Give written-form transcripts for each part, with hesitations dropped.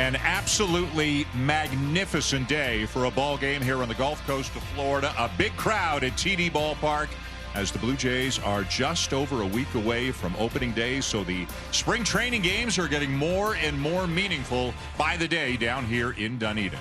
An absolutely magnificent day for a ball game here on the Gulf Coast of Florida. A big crowd at TD Ballpark as the Blue Jays are just over a week away from opening day. So the spring training games are getting more and more meaningful by the day down here in Dunedin.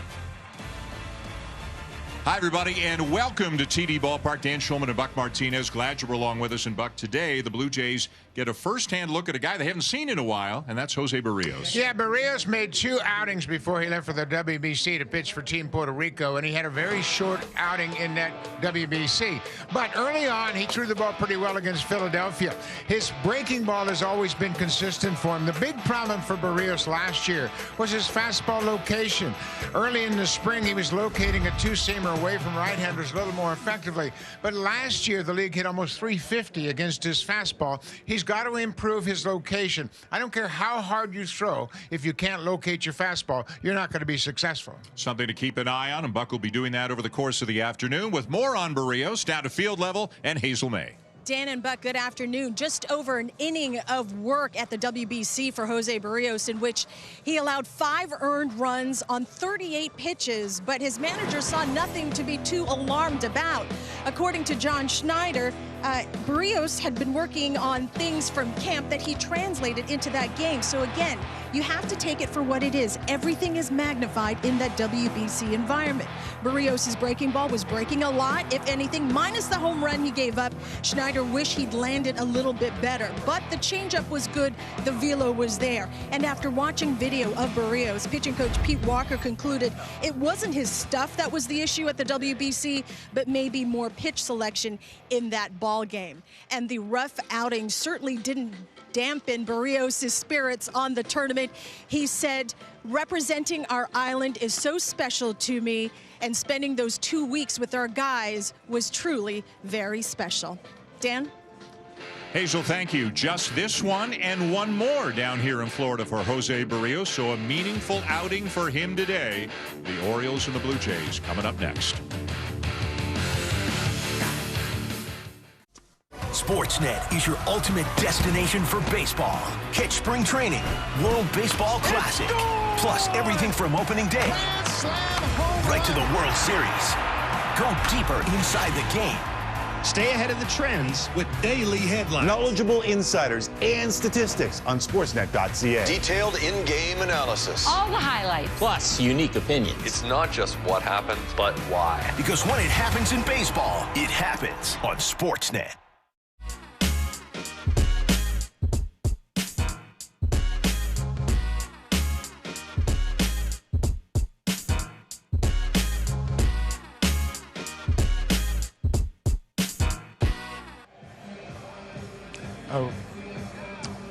Hi, everybody, and welcome to TD Ballpark. Dan Schulman and Buck Martinez. Glad you were along with us. And, Buck, today the Blue Jays get a first-hand look at a guy they haven't seen in a while, and that's Jose Barrios. Yeah, Barrios made 2 outings before he left for the WBC to pitch for Team Puerto Rico, and he had a very short outing in that WBC. But early on, he threw the ball pretty well against Philadelphia. His breaking ball has always been consistent for him. The big problem for Barrios last year was his fastball location. Early in the spring, he was locating a 2-seamer away from right-handers a little more effectively. But last year, the league hit almost 350 against his fastball. He's got to improve his location. I don't care how hard you throw. If you can't locate your fastball, you're not going to be successful. Something to keep an eye on, and Buck will be doing that over the course of the afternoon with more on Barrios down to field level and Hazel May. Dan and Buck, good afternoon. Just over an inning of work at the WBC for Jose Barrios, in which he allowed 5 earned runs on 38 pitches, but his manager saw nothing to be too alarmed about. According to John Schneider, Barrios had been working on things from camp that he translated into that game. So again, you have to take it for what it is. Everything is magnified in that WBC environment. Barrios' breaking ball was breaking a lot, if anything, minus the home run he gave up. Schneider wished he'd landed a little bit better, but the changeup was good. The velo was there. And after watching video of Barrios, pitching coach Pete Walker concluded it wasn't his stuff that was the issue at the WBC, but maybe more pitch selection in that ball game. And the rough outing certainly didn't dampen Barrios' spirits on the tournament. He said, representing our island is so special to me, and spending those 2 weeks with our guys was truly very special. Dan? Hazel, thank you. Just this one and one more down here in Florida for Jose Barrios. So a meaningful outing for him today. The Orioles and the Blue Jays coming up next. Sportsnet is your ultimate destination for baseball. Catch spring training, World Baseball Classic, plus everything from opening day right to the World Series. Go deeper inside the game. Stay ahead of the trends with daily headlines. Knowledgeable insiders and statistics on Sportsnet.ca. Detailed in-game analysis. All the highlights. Plus unique opinions. It's not just what happened, but why. Because when it happens in baseball, it happens on Sportsnet.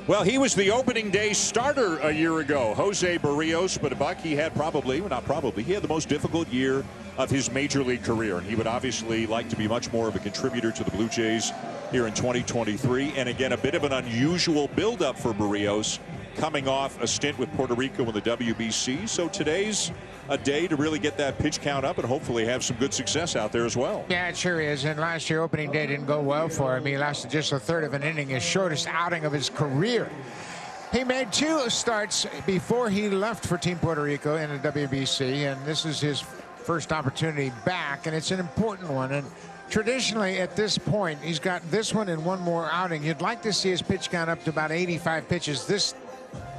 Well, he was the opening day starter a year ago, Jose Barrios, but Buck, he had he had the most difficult year of his major league career, and he would obviously like to be much more of a contributor to the Blue Jays here in 2023. And again, a bit of an unusual buildup for Barrios, coming off a stint with Puerto Rico in the WBC. So today's a day to really get that pitch count up and hopefully have some good success out there as well. Yeah, it sure is. And last year, opening day didn't go well for him. He lasted just a third of an inning, his shortest outing of his career. He made 2 starts before he left for Team Puerto Rico in the WBC, and this is his first opportunity back, and it's an important one. And traditionally, at this point, he's got this one and one more outing. You'd like to see his pitch count up to about 85 pitches this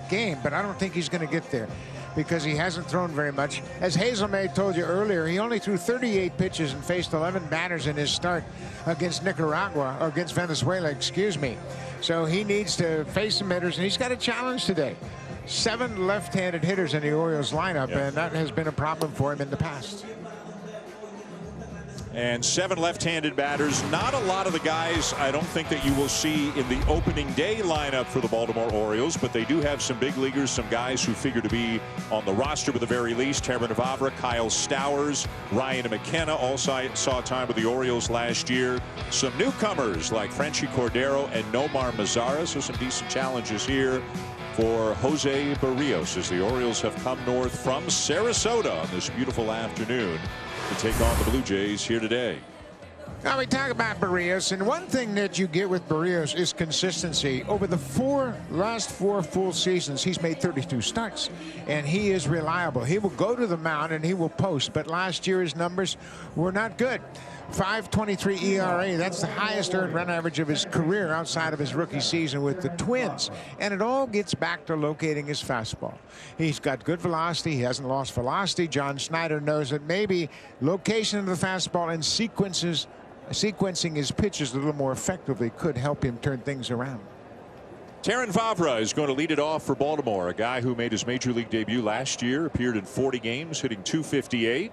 game, but I don't think he's going to get there because he hasn't thrown very much. As Hazel May told you earlier, he only threw 38 pitches and faced 11 batters in his start against Nicaragua, or against Venezuela, excuse me. So he needs to face some hitters, and he's got a challenge today. 7 left-handed hitters in the Orioles lineup, and that has been a problem for him in the past. And 7 left-handed batters. Not a lot of the guys I don't think that you will see in the opening day lineup for the Baltimore Orioles, but they do have some big leaguers, some guys who figure to be on the roster at the very least. Terrin Vavra, Kyle Stowers, Ryan McKenna all saw time with the Orioles last year. Some newcomers like Frenchie Cordero and Nomar Mazara, so some decent challenges here for Jose Barrios as the Orioles have come north from Sarasota on this beautiful afternoon to take on the Blue Jays here today. Now we talk about Barrios, and one thing that you get with Barrios is consistency. Over the last four full seasons, he's made 32 starts, and he is reliable. He will go to the mound and he will post, but last year his numbers were not good. 5.23 ERA, that's the highest earned run average of his career outside of his rookie season with the Twins. And it all gets back to locating his fastball. He's got good velocity. He hasn't lost velocity. John Schneider knows that maybe location of the fastball and sequencing his pitches a little more effectively could help him turn things around. Terrin Vavra is going to lead it off for Baltimore, a guy who made his major league debut last year, appeared in 40 games, hitting .258.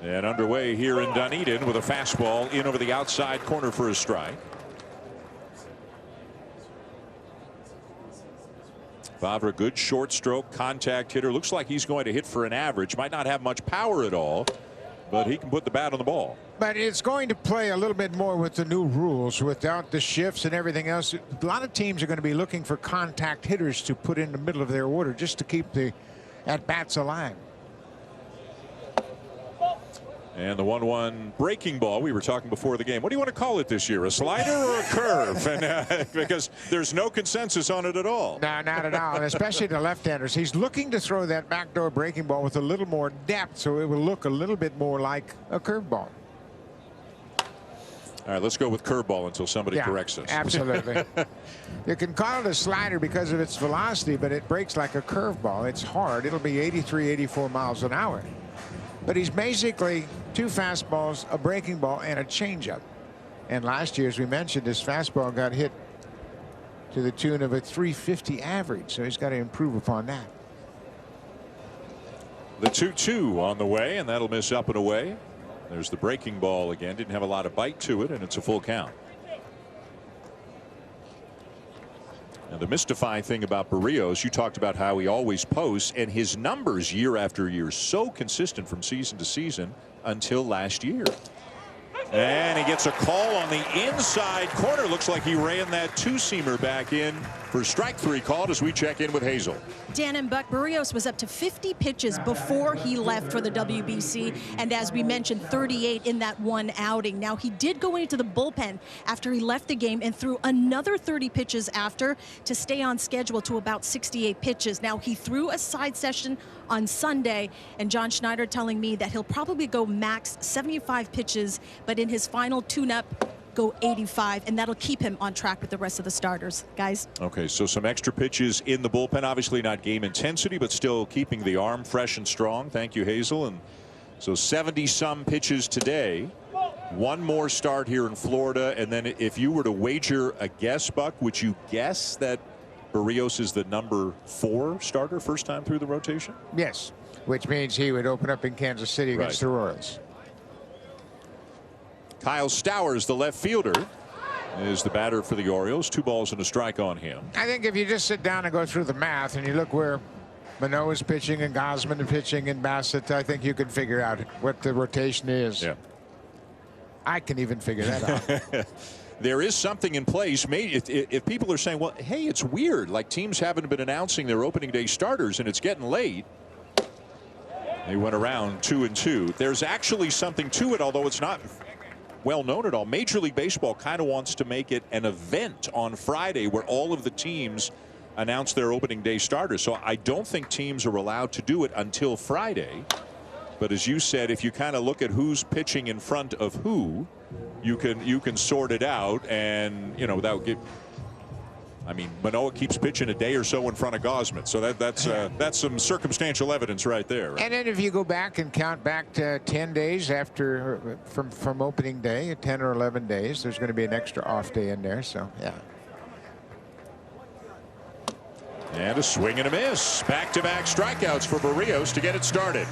And underway here in Dunedin with a fastball in over the outside corner for a strike. Vavra, good short stroke contact hitter. Looks like he's going to hit for an average. Might not have much power at all, but he can put the bat on the ball. But it's going to play a little bit more with the new rules, without the shifts and everything else. A lot of teams are going to be looking for contact hitters to put in the middle of their order just to keep the at-bats alive. And the 1-1 breaking ball we were talking before the game. What do you want to call it this year, a slider or a curve? And because there's no consensus on it at all. No, not at all, and especially the left-handers. He's looking to throw that backdoor breaking ball with a little more depth, so it will look a little bit more like a curveball. All right, let's go with curveball until somebody corrects us. Absolutely. You can call it a slider because of its velocity, but it breaks like a curveball. It's hard. It'll be 83, 84 miles an hour. But he's basically two fastballs, a breaking ball, and a changeup. And last year, as we mentioned, his fastball got hit to the tune of a 350 average, so he's got to improve upon that. The 2-2 on the way, and that'll miss up and away. There's the breaking ball again. Didn't have a lot of bite to it, and it's a full count. Now, the mystifying thing about Barrios, you talked about how he always posts, and his numbers year after year so consistent from season to season until last year. And he gets a call on the inside corner. Looks like he ran that two-seamer back in for strike three called as we check in with Hazel. Dan and Buck, Barrios was up to 50 pitches before he left for the WBC, and as we mentioned, 38 in that one outing. Now, he did go into the bullpen after he left the game and threw another 30 pitches after to stay on schedule to about 68 pitches. Now, he threw a side session on Sunday, and John Schneider telling me that he'll probably go max 75 pitches, but in his final tune-up, go 85, and that'll keep him on track with the rest of the starters. Guys. Okay, so some extra pitches in the bullpen. Obviously not game intensity, but still keeping the arm fresh and strong. Thank you, Hazel. And so 70-some pitches today. One more start here in Florida, and then if you were to wager a guess, Buck, would you guess that Barrios is the number 4 starter first time through the rotation? Yes, which means he would open up in Kansas City against the Royals. Kyle Stowers, the left fielder, is the batter for the Orioles. 2 balls and a strike on him. I think if you just sit down and go through the math and you look where Manoah is pitching and Gosman is pitching and Bassett, I think you can figure out what the rotation is. Yeah. I can even figure that out. There is something in place. Maybe if people are saying, well, hey, it's weird, like teams haven't been announcing their opening day starters and it's getting late. They went around 2-2. There's actually something to it, although it's not well known at all. Major League Baseball kind of wants to make it an event on Friday where all of the teams announce their opening day starters. So I don't think teams are allowed to do it until Friday. But as you said, if you kind of look at who's pitching in front of who, you can sort it out, and without I mean, Manoah keeps pitching a day or so in front of Gosman, so that's some circumstantial evidence right there. Right? And then if you go back and count back to 10 days after from opening day, 10 or 11 days, there's going to be an extra off day in there. So yeah. And a swing and a miss. Back-to-back strikeouts for Barrios to get it started.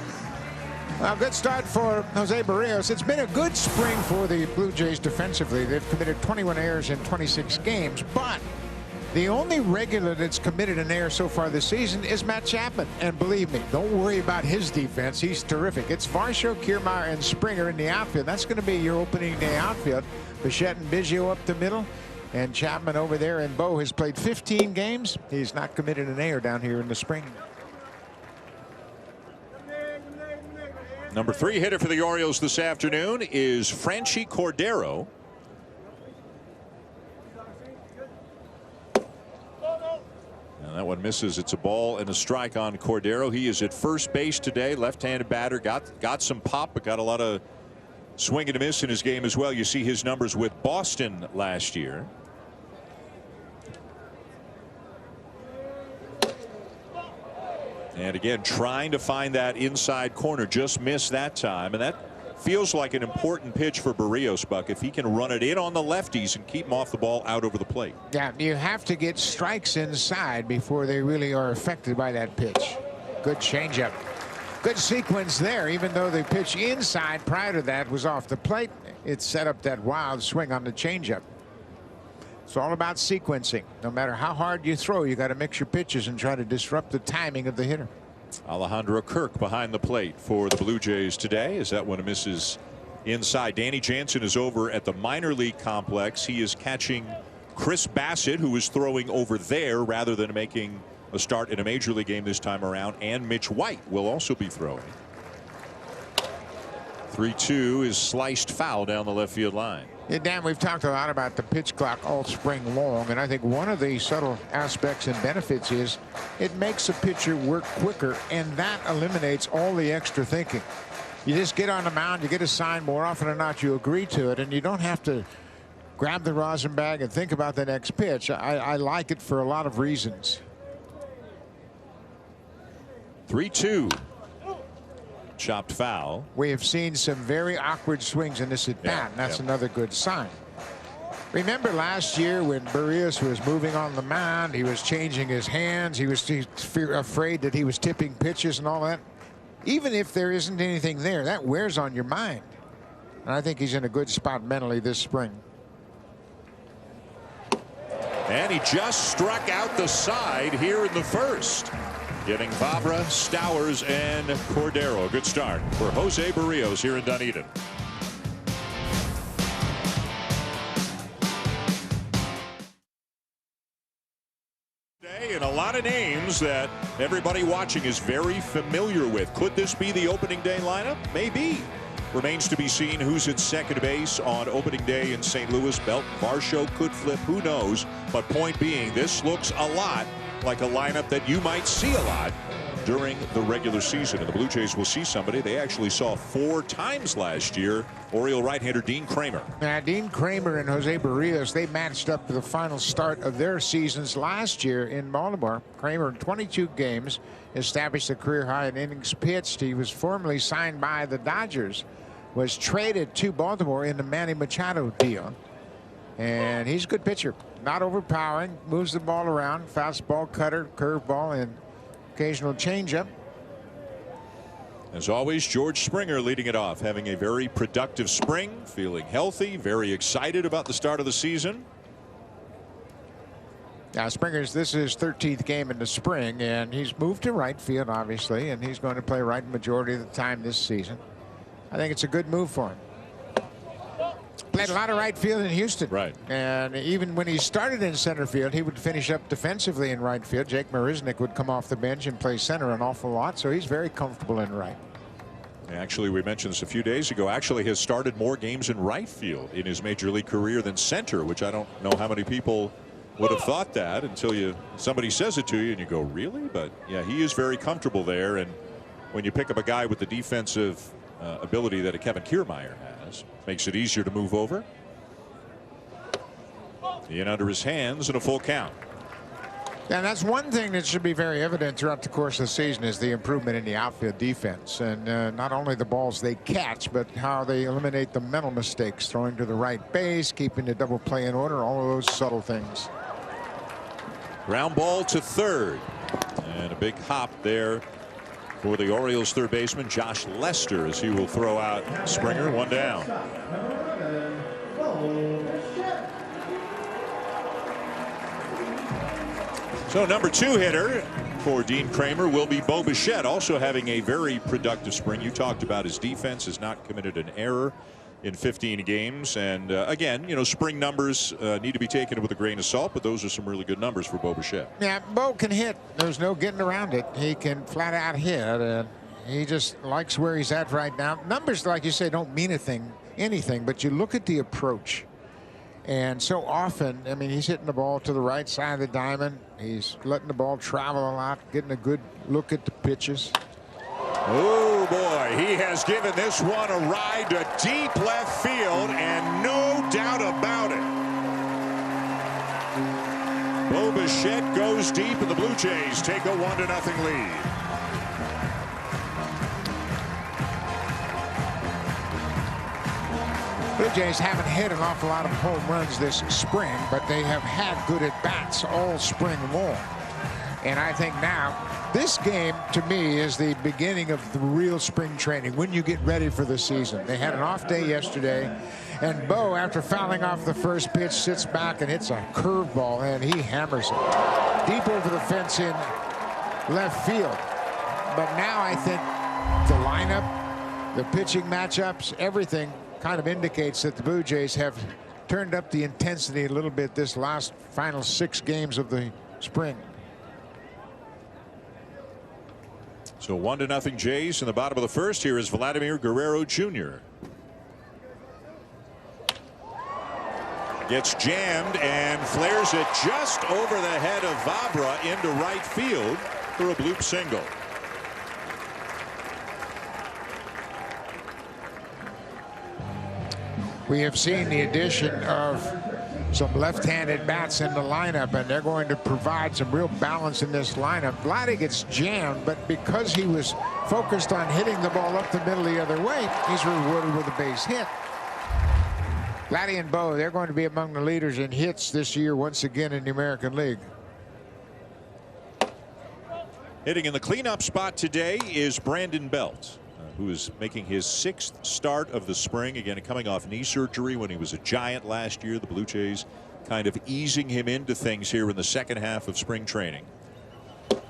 Well, good start for Jose Barrios. It's been a good spring for the Blue Jays defensively. They've committed 21 errors in 26 games, but the only regular that's committed an error so far this season is Matt Chapman. And believe me, don't worry about his defense. He's terrific. It's Varsho, Kiermaier, and Springer in the outfield. That's going to be your opening day outfield. Bichette and Biggio up the middle, and Chapman over there. And Bo has played 15 games. He's not committed an error down here in the spring. Number 3 hitter for the Orioles this afternoon is Franchy Cordero. And that one misses. It's a ball and a strike on Cordero. He is at first base today. Left-handed batter. Got some pop, but got a lot of swing and a miss in his game as well. You see his numbers with Boston last year. And again, trying to find that inside corner, just missed that time. And that feels like an important pitch for Berríos, Buck, if he can run it in on the lefties and keep them off the ball out over the plate. Yeah, you have to get strikes inside before they really are affected by that pitch. Good changeup. Good sequence there, even though the pitch inside prior to that was off the plate. It set up that wild swing on the changeup. It's all about sequencing. No matter how hard you throw, you got to mix your pitches and try to disrupt the timing of the hitter. Alejandro Kirk behind the plate for the Blue Jays today, as that one misses inside. Danny Jansen is over at the minor league complex. He is catching Chris Bassett, who is throwing over there rather than making a start in a major league game this time around, and Mitch White will also be throwing. 3-2 is sliced foul down the left field line. Yeah, Dan, we've talked a lot about the pitch clock all spring long, and I think one of the subtle aspects and benefits is it makes a pitcher work quicker, and that eliminates all the extra thinking. You just get on the mound, you get a sign, more often than not you agree to it, and you don't have to grab the rosin bag and think about the next pitch. I like it for a lot of reasons. 3-2. Chopped foul. We have seen some very awkward swings in this at bat, and that's another good sign. Remember last year when Berríos was moving on the mound, he was changing his hands, he was afraid that he was tipping pitches and all that. Even if there isn't anything there, that wears on your mind. And I think he's in a good spot mentally this spring. And he just struck out the side here in the first. Getting Fabra, Stowers, and Cordero. A good start for Jose Berríos here in Dunedin. And a lot of names that everybody watching is very familiar with. Could this be the opening day lineup? Maybe. Remains to be seen who's at second base on opening day in St. Louis. Belton Varsho could flip. Who knows? But point being, this looks a lot like a lineup that you might see a lot during the regular season. And the Blue Jays will see somebody they actually saw 4 times last year. Oriole right-hander Dean Kramer. Now, Dean Kramer and Jose Berríos, they matched up to the final start of their seasons last year in Baltimore. Kramer in 22 games established a career high in innings pitched. He was formerly signed by the Dodgers, was traded to Baltimore in the Manny Machado deal. And he's a good pitcher, not overpowering, moves the ball around, fastball, cutter, curveball, and occasional changeup. As always, George Springer leading it off, having a very productive spring, feeling healthy, very excited about the start of the season. Now, Springer's, this is his 13th game in the spring, and he's moved to right field, obviously, and he's going to play right the majority of the time this season. I think it's a good move for him. Played a lot of right field in Houston. Right. And even when he started in center field, he would finish up defensively in right field. Jake Marisnick would come off the bench and play center an awful lot, so he's very comfortable in right. Actually, we mentioned this a few days ago, actually has started more games in right field in his major league career than center, which I don't know how many people would have thought that until somebody says it to you and you go, really? But yeah, he is very comfortable there. And when you pick up a guy with the defensive ability that a Kevin Kiermaier has, makes it easier to move over. In under his hands and a full count. And that's one thing that should be very evident throughout the course of the season is the improvement in the outfield defense, and not only the balls they catch, but how they eliminate the mental mistakes, throwing to the right base, keeping the double play in order, all of those subtle things. Ground ball to third, and a big hop there for the Orioles third baseman Josh Lester, as he will throw out Springer. One down. So number 2 hitter for Dean Kramer will be Bo Bichette, also having a very productive spring. You talked about his defense has not committed an error in 15 games. And again, spring numbers need to be taken with a grain of salt, but those are some really good numbers for Bo Bichette. Yeah, Bo can hit. There's no getting around it. He can flat out hit. He just likes where he's at right now. Numbers, like you say, don't mean anything, but you look at the approach. And so often, I mean, he's hitting the ball to the right side of the diamond. He's letting the ball travel a lot, getting a good look at the pitches. Oh, boy, he has given this one a ride to deep left field, and no doubt about it. Bo Bichette goes deep, and the Blue Jays take a 1-0 lead. Blue Jays haven't hit an awful lot of home runs this spring, but they have had good at-bats all spring long. And I think now, this game, to me, is the beginning of the real spring training, when you get ready for the season. They had an off day yesterday, and Bo, after fouling off the first pitch, sits back and hits a curveball, and he hammers it deep over the fence in left field. But now I think the lineup, the pitching matchups, everything kind of indicates that the Blue Jays have turned up the intensity a little bit this last final 6 games of the spring. So 1-0 Jays in the bottom of the first. Here is Vladimir Guerrero Jr. Gets jammed and flares it just over the head of Vabra into right field for a bloop single. We have seen the addition of some left-handed bats in the lineup, and they're going to provide some real balance in this lineup. Vladdy gets jammed, but because he was focused on hitting the ball up the middle the other way, he's rewarded with a base hit. Vladdy and Bo, they're going to be among the leaders in hits this year once again in the American League. Hitting in the cleanup spot today is Brandon Belt, who is making his 6th start of the spring. Again, coming off knee surgery when he was a Giant last year. The Blue Jays kind of easing him into things here in the second half of spring training.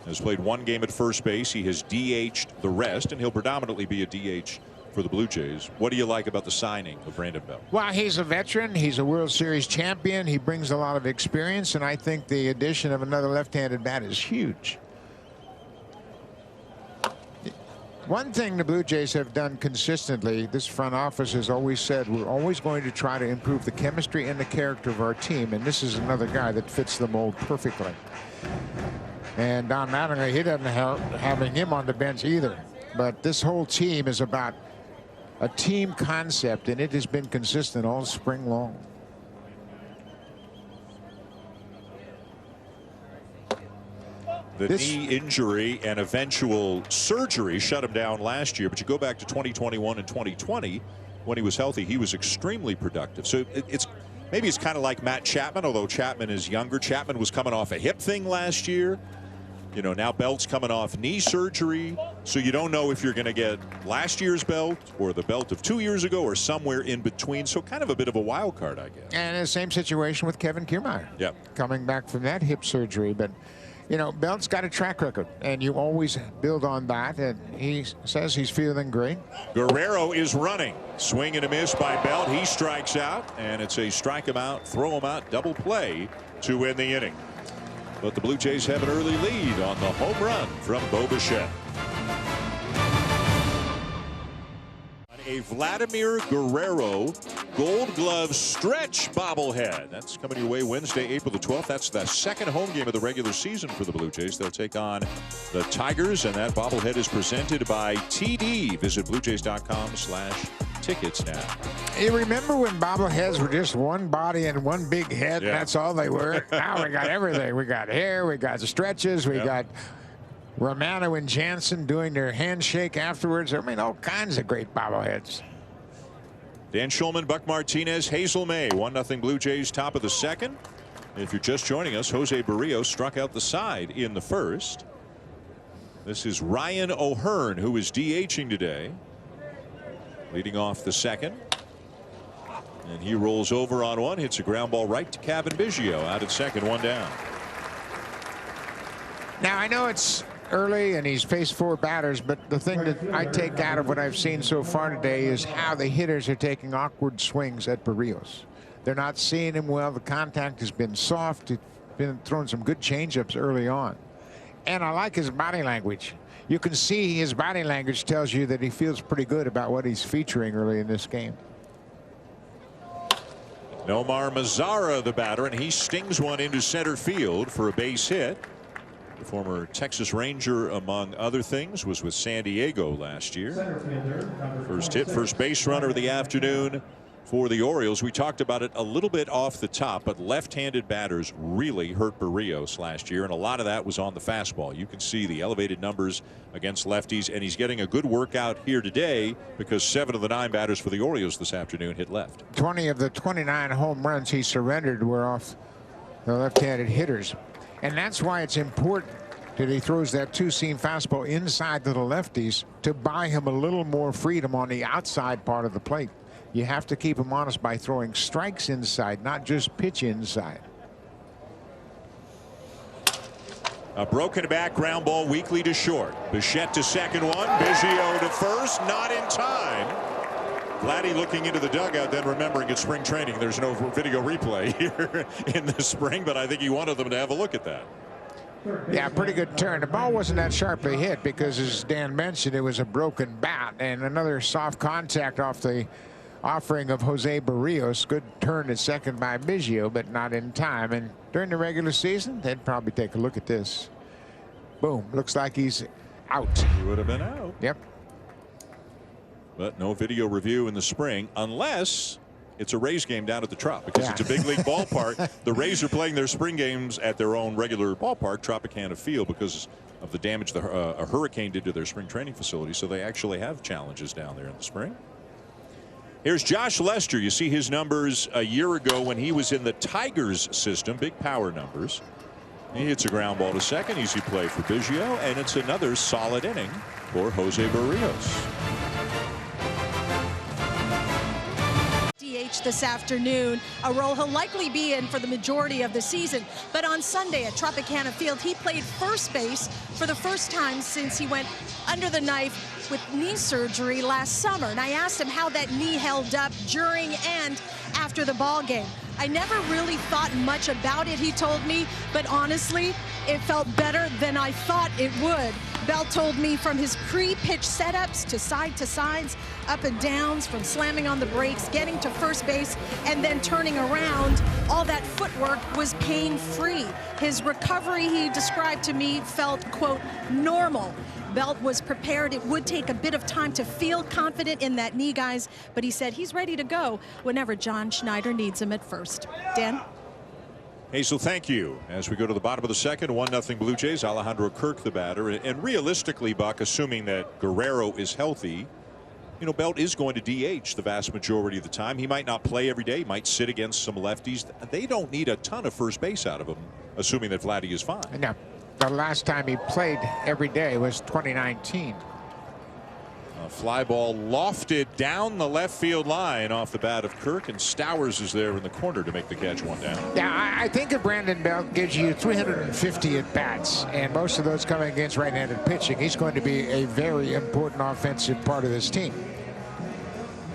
Has played 1 game at first base. He has DH'd the rest, and he'll predominantly be a DH for the Blue Jays. What do you like about the signing of Brandon Belt? Well, he's a veteran. He's a World Series champion. He brings a lot of experience, and I think the addition of another left-handed bat is huge. One thing the Blue Jays have done consistently, this front office has always said, we're always going to try to improve the chemistry and the character of our team, and this is another guy that fits the mold perfectly. And Don Mattingly, he doesn't have having him on the bench either. But this whole team is about a team concept, and it has been consistent all spring long. The knee injury and eventual surgery shut him down last year, but you go back to 2021 and 2020 when he was healthy, he was extremely productive. So maybe it's kind of like Matt Chapman, although Chapman is younger. Chapman was coming off a hip thing last year. You know, now Belt's coming off knee surgery, so you don't know if you're going to get last year's Belt or the Belt of 2 years ago or somewhere in between. So kind of a bit of a wild card, I guess. And the same situation with Kevin Kiermaier. Yep. Coming back from that hip surgery, but you know, Belt's got a track record, and you always build on that, and he says he's feeling great. Guerrero is running. Swing and a miss by Belt. He strikes out, and it's a strike him out, throw him out, double play to win the inning. But the Blue Jays have an early lead on the home run from Bo Bichette. A Vladimir Guerrero Gold Glove stretch bobblehead. That's coming your way Wednesday, April the 12th. That's the second home game of the regular season for the Blue Jays. They'll take on the Tigers, and that bobblehead is presented by TD. Visit BlueJays.com/tickets now. You remember when bobbleheads were just one body and one big head, and that's all they were? Now we got everything. We got hair, we got stretches, we got Romano and Jansen doing their handshake afterwards. I mean, all kinds of great bobbleheads. Dan Schulman, Buck Martinez, Hazel May. 1-0 Blue Jays, top of the second. If you're just joining us, Jose Barrios struck out the side in the first. This is Ryan O'Hearn, who is DHing today, leading off the second. And he rolls over on one, hits a ground ball right to Kevin Biggio out at second, 1 down. Now, I know it's early and he's faced 4 batters, but the thing that I take out of what I've seen so far today is how the hitters are taking awkward swings at Barrios. They're not seeing him well. The contact has been soft. He's been throwing some good changeups early on. And I like his body language. you can see his body language tells you that he feels pretty good about what he's featuring early in this game. Nomar Mazara, the batter, and he stings one into center field for a base hit. The former Texas Ranger, among other things, was with San Diego last year. First hit, first base runner of the afternoon for the Orioles. We talked about it a little bit off the top, but left-handed batters really hurt Barrios last year, and a lot of that was on the fastball. You can see the elevated numbers against lefties, and he's getting a good workout here today because 7 of the 9 batters for the Orioles this afternoon hit left. 20 of the 29 home runs he surrendered were off the left-handed hitters, and that's why it's important that he throws that two-seam fastball inside to the lefties to buy him a little more freedom on the outside part of the plate. You have to keep him honest by throwing strikes inside, not just pitch inside. A broken back ground ball weakly to short. Bichette to second one. Biggio to first. Not in time. Vladdy looking into the dugout, then remembering it's spring training. There's no video replay here in the spring, but I think he wanted them to have a look at that. Yeah, pretty good turn. The ball wasn't that sharply hit because, as Dan mentioned, it was a broken bat, and another soft contact off the offering of Jose Barrios. Good turn at second by Biggio, but not in time. And during the regular season, they'd probably take a look at this. Boom. Looks like he's out. He would have been out. Yep. But no video review in the spring unless it's a Rays game down at the Trop, because it's a big league ballpark. The Rays are playing their spring games at their own regular ballpark, Tropicana Field, because of the damage a hurricane did to their spring training facility. So they actually have challenges down there in the spring. Here's Josh Lester. You see his numbers a year ago when he was in the Tigers system. Big power numbers. He hits a ground ball to second. Easy play for Biggio, and it's another solid inning for Jose Barrios. DH this afternoon, a role he'll likely be in for the majority of the season. But on Sunday at Tropicana Field, he played first base for the first time since he went under the knife with knee surgery last summer. And I asked him how that knee held up during and after the ball game. I never really thought much about it, he told me, but honestly, it felt better than I thought it would. Bell told me from his pre-pitch setups to sides, up and downs, from slamming on the brakes, getting to first base, and then turning around, all that footwork was pain-free. His recovery, he described to me, felt, quote, normal. Belt was prepared. It would take a bit of time to feel confident in that knee, guys, but he said he's ready to go whenever John Schneider needs him at first. Dan? Hazel, thank you. As we go to the bottom of the second, 1-0 Blue Jays. Alejandro Kirk, the batter. And realistically, Buck, assuming that Guerrero is healthy, you know, Belt is going to DH the vast majority of the time. He might not play every day. He might sit against some lefties. They don't need a ton of first base out of him, assuming that Vladdy is fine. No. The last time he played every day was 2019. A fly ball lofted down the left field line off the bat of Kirk, and Stowers is there in the corner to make the catch, one down. Yeah, I think if Brandon Belt gives you 350 at bats, and most of those coming against right-handed pitching, he's going to be a very important offensive part of this team.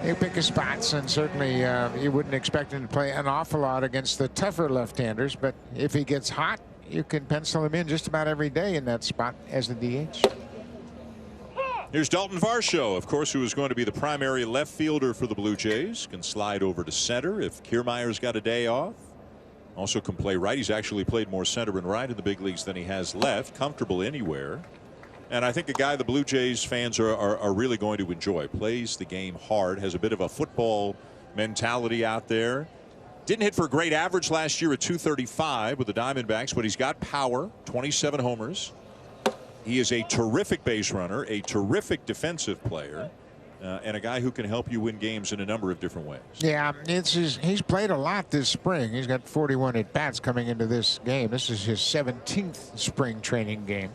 He'll pick his spots, and certainly you wouldn't expect him to play an awful lot against the tougher left-handers, but if he gets hot, you can pencil him in just about every day in that spot as the DH. Here's Dalton Varsho, of course, who is going to be the primary left fielder for the Blue Jays. Can slide over to center if Kiermaier's got a day off. Also can play right. He's actually played more center and right in the big leagues than he has left. Comfortable anywhere. And I think a guy the Blue Jays fans are really going to enjoy. Plays the game hard. Has a bit of a football mentality out there. Didn't hit for a great average last year at .235 with the Diamondbacks, but he's got power, 27 homers. He is a terrific base runner, a terrific defensive player, and a guy who can help you win games in a number of different ways. Yeah, he's played a lot this spring. He's got 41 at-bats coming into this game. This is his 17th spring training game.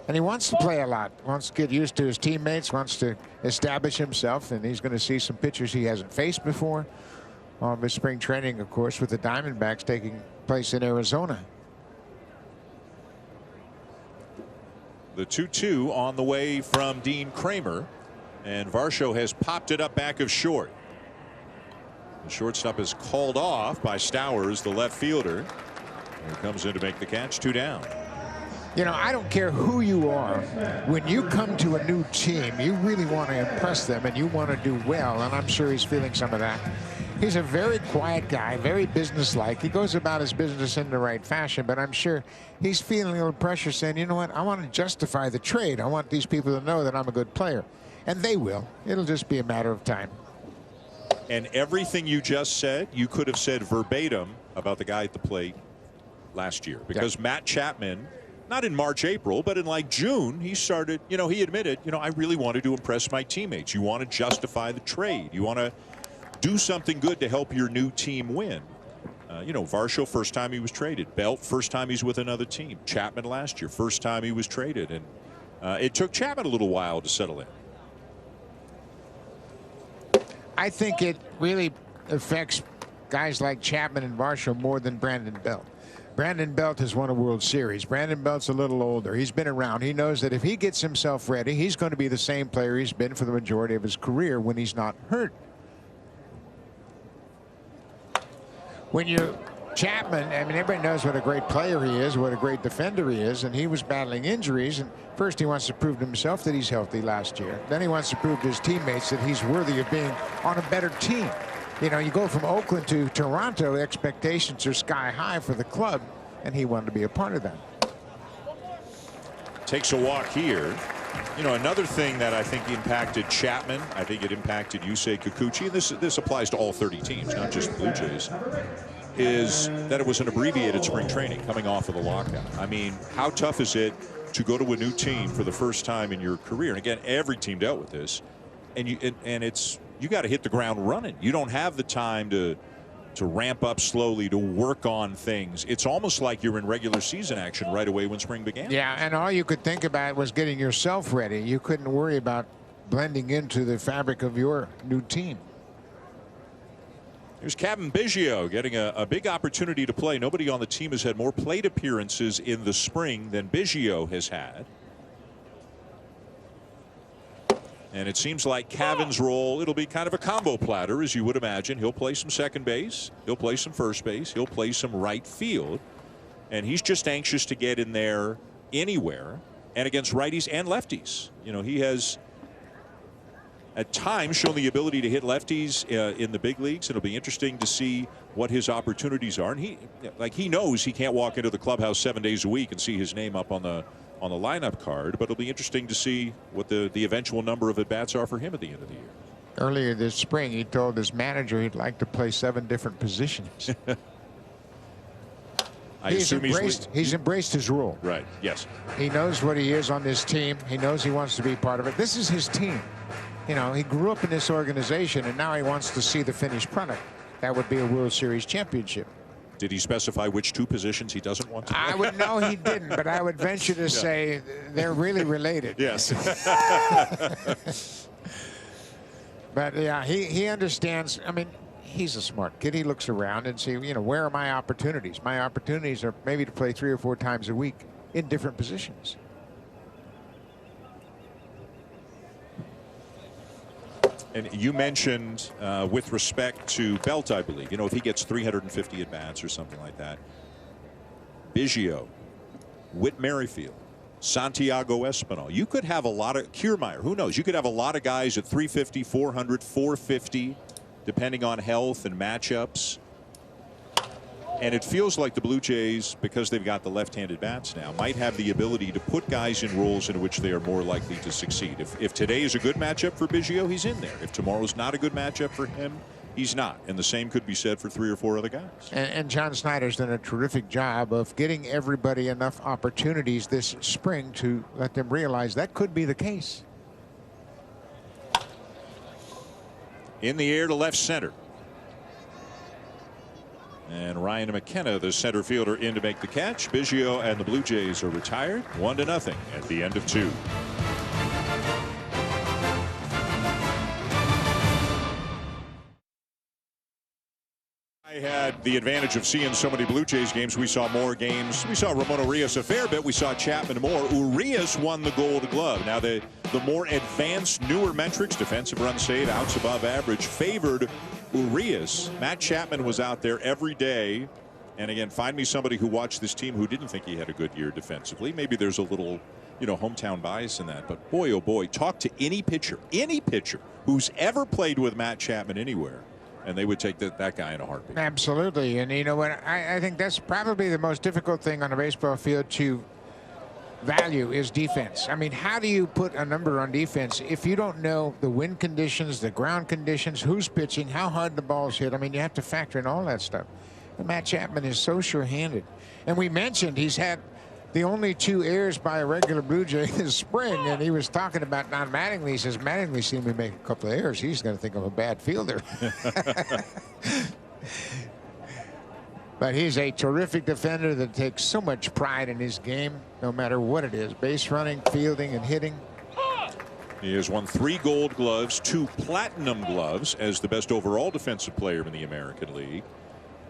And he wants to play a lot, wants to get used to his teammates, wants to establish himself, and he's going to see some pitchers he hasn't faced before. His spring training, of course, with the Diamondbacks taking place in Arizona. The 2-2 on the way from Dean Kramer, and Varsho has popped it up back of short. The shortstop is called off by Stowers, the left fielder. He comes in to make the catch, 2 down. You know, I don't care who you are. When you come to a new team, you really want to impress them and you want to do well, and I'm sure he's feeling some of that. He's a very quiet guy, very businesslike. He goes about his business in the right fashion, but I'm sure he's feeling a little pressure saying, you know what, I want to justify the trade. I want these people to know that I'm a good player. And they will. It'll just be a matter of time. And everything you just said, you could have said verbatim about the guy at the plate last year. Because Matt Chapman, not in March, April, but in like June, he started, you know, he admitted, you know, I really wanted to impress my teammates. You want to justify the trade. You want to do something good to help your new team win. You know, Varsho, first time he was traded. Belt, first time he's with another team. Chapman last year, first time he was traded. And it took Chapman a little while to settle in. I think it really affects guys like Chapman and Varsho more than Brandon Belt. Brandon Belt has won a World Series. Brandon Belt's a little older. He's been around. He knows that if he gets himself ready, he's going to be the same player he's been for the majority of his career when he's not hurt. When you're Chapman, I mean, everybody knows what a great player he is, what a great defender he is, and he was battling injuries. And first he wants to prove to himself that he's healthy last year. Then he wants to prove to his teammates that he's worthy of being on a better team. You know, you go from Oakland to Toronto, expectations are sky high for the club, and he wanted to be a part of that. Takes a walk here. You know, another thing that I think impacted Chapman, I think it impacted Yusei Kikuchi, and this applies to all 30 teams, not just the Blue Jays, is that it was an abbreviated spring training coming off of the lockout. I mean, how tough is it to go to a new team for the first time in your career? And again, every team dealt with this, and you got to hit the ground running. You don't have the time to ramp up slowly, to work on things. It's almost like you're in regular season action right away when spring began. Yeah, and all you could think about was getting yourself ready. You couldn't worry about blending into the fabric of your new team. Here's Kevin Biggio getting a big opportunity to play. Nobody on the team has had more plate appearances in the spring than Biggio has had. And it seems like Cavan's role, it'll be kind of a combo platter, as you would imagine. He'll play some second base. He'll play some first base. He'll play some right field. And he's just anxious to get in there anywhere and against righties and lefties. You know, he has at times shown the ability to hit lefties in the big leagues. It'll be interesting to see what his opportunities are. And he knows he can't walk into the clubhouse 7 days a week and see his name up on the lineup card, but it'll be interesting to see what the eventual number of at-bats are for him at the end of the year. Earlier this spring, he told his manager he'd like to play 7 different positions. He's embraced his role. Right, yes. He knows what he is on this team. He knows he wants to be part of it. This is his team. You know, he grew up in this organization, and now he wants to see the finished product. That would be a World Series championship. Did he specify which 2 positions he doesn't want to play? I would know he didn't, but I would venture to say they're really related. Yes. But yeah, he understands. I mean, he's a smart kid. He looks around and see, you know, where are my opportunities? My opportunities are maybe to play 3 or 4 times a week in different positions. And you mentioned with respect to Belt, I believe, you know, if he gets 350 at bats or something like that, Biggio, Whit Merrifield, Santiago Espinal, you could have a lot of Kiermaier, who knows, you could have a lot of guys at 350, 400, 450, depending on health and matchups. And it feels like the Blue Jays, because they've got the left-handed bats now, might have the ability to put guys in roles in which they are more likely to succeed. If today is a good matchup for Biggio, he's in there. If tomorrow's not a good matchup for him, he's not. And the same could be said for 3 or 4 other guys. And John Snyder's done a terrific job of getting everybody enough opportunities this spring to let them realize that could be the case. In the air to left center. And Ryan McKenna, the center fielder, in to make the catch. Biggio and the Blue Jays are retired 1-0 at the end of 2. I had the advantage of seeing so many Blue Jays games. We saw more games. We saw Ramon Urias a fair bit. We saw Chapman more. Urias won the Gold Glove. Now the more advanced, newer metrics, defensive run save, outs above average, favored Urias. Matt Chapman was out there every day And again, find me somebody who watched this team who didn't think he had a good year defensively. Maybe there's a little, hometown bias in that. But boy, oh boy, talk to any pitcher who's ever played with Matt Chapman anywhere, and they would take that guy in a heartbeat. Absolutely. And you know what? I think that's probably the most difficult thing on a baseball field to value is defense. I mean, how do you put a number on defense if you don't know the wind conditions, the ground conditions, who's pitching, how hard the ball's hit? I mean, you have to factor in all that stuff. And Matt Chapman is so sure-handed. And we mentioned he's had the only 2 errors by a regular Blue Jay this spring, and he was talking about not Mattingly. He says Mattingly seen me make a couple of errors. He's going to think I'm a bad fielder. But he's a terrific defender that takes so much pride in his game, no matter what it is, base running, fielding, and hitting. He has won 3 Gold Gloves, 2 Platinum Gloves as the best overall defensive player in the American League.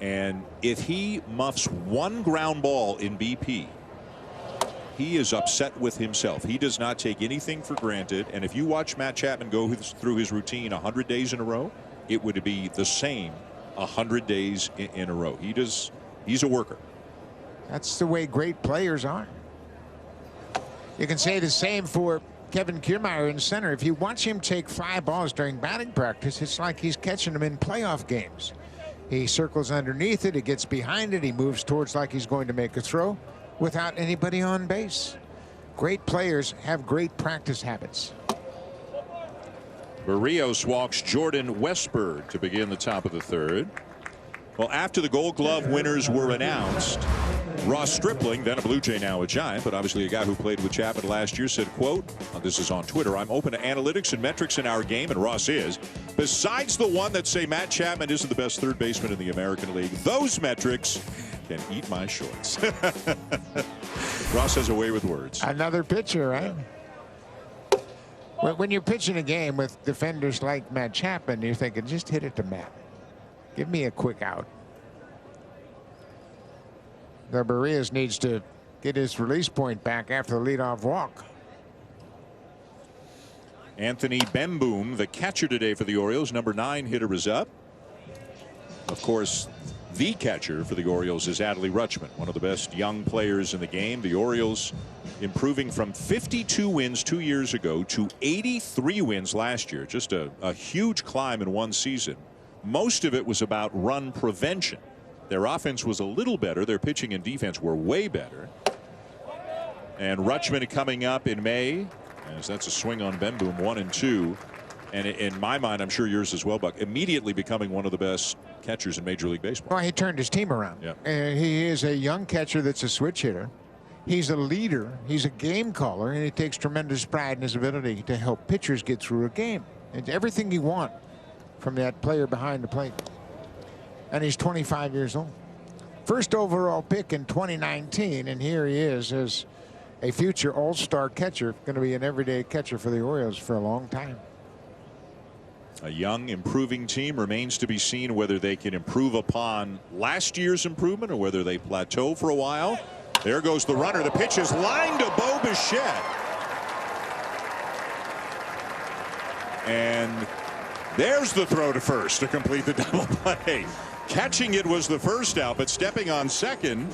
And if he muffs 1 ground ball in BP, he is upset with himself. He does not take anything for granted. And if you watch Matt Chapman go through his routine 100 days in a row, it would be the same 100 days in a row. He's a worker. That's the way great players are. You can say the same for Kevin Kiermaier in center. If you watch him take fly balls during batting practice, it's like he's catching them in playoff games. He circles underneath it, he gets behind it, he moves towards like he's going to make a throw without anybody on base. Great players have great practice habits. Barrios walks Jordan Westberg to begin the top of the 3rd. Well, after the Gold Glove winners were announced, Ross Stripling, then a Blue Jay, now a Giant, but obviously a guy who played with Chapman last year, said, quote, this is on Twitter, "I'm open to analytics and metrics in our game," and Ross is, "besides the one that say Matt Chapman isn't the best third baseman in the American League. Those metrics can eat my shorts." Ross has a way with words. Another pitcher, right? When you're pitching a game with defenders like Matt Chapman, you're thinking, just hit it to Matt. Give me a quick out. The Barrios needs to get his release point back after the leadoff walk. Anthony Bemboom, the catcher today for the Orioles, number 9 hitter, is up. Of course, the catcher for the Orioles is Adley Rutschman, one of the best young players in the game. The Orioles improving from 52 wins 2 years ago to 83 wins last year. Just a huge climb in one season. Most of it was about run prevention. Their offense was a little better. Their pitching and defense were way better. And Rutschman coming up in May, as that's a swing on Bemboom, 1-2. And in my mind, I'm sure yours as well, Buck, immediately becoming one of the best catchers in Major League Baseball. Well, he turned his team around. Yeah. He is a young catcher that's a switch hitter. He's a leader. He's a game caller, and he takes tremendous pride in his ability to help pitchers get through a game. It's everything you want from that player behind the plate. And he's 25 years old. First overall pick in 2019, and here he is as a future all-star catcher, going to be an everyday catcher for the Orioles for a long time. A young, improving team. Remains to be seen whether they can improve upon last year's improvement or whether they plateau for a while. There goes the runner. The pitch is lined to Bo Bichette. And there's the throw to first to complete the double play. Catching it was the first out, but stepping on second,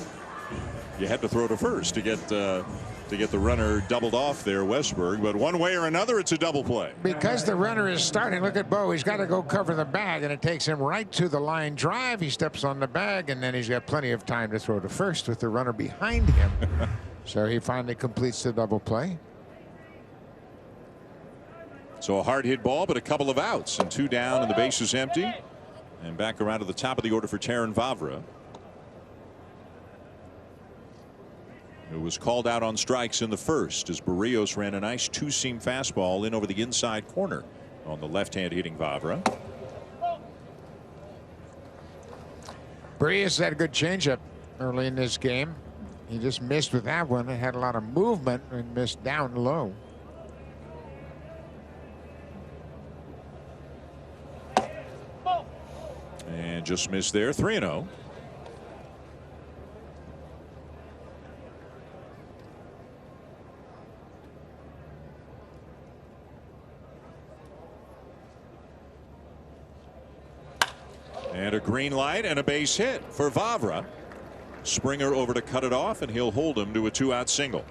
you had to throw to first to get the runner doubled off there, Westberg. But one way or another, it's a double play. Because the runner is starting, look at Bo. He's got to go cover the bag, and it takes him right to the line drive. He steps on the bag, and then he's got plenty of time to throw to first with the runner behind him. So he finally completes the double play. So a hard hit ball, but a couple of outs, and 2 down, and the base is empty. And back around to the top of the order for Terrin Vavra, who was called out on strikes in the first as Barrios ran a nice 2-seam fastball in over the inside corner on the left-hand hitting Vavra. Barrios had a good changeup early in this game. He just missed with that one. It had a lot of movement and missed down low. And just missed there. 3-0. And a green light and a base hit for Vavra. Springer over to cut it off, and he'll hold him to a 2-out single.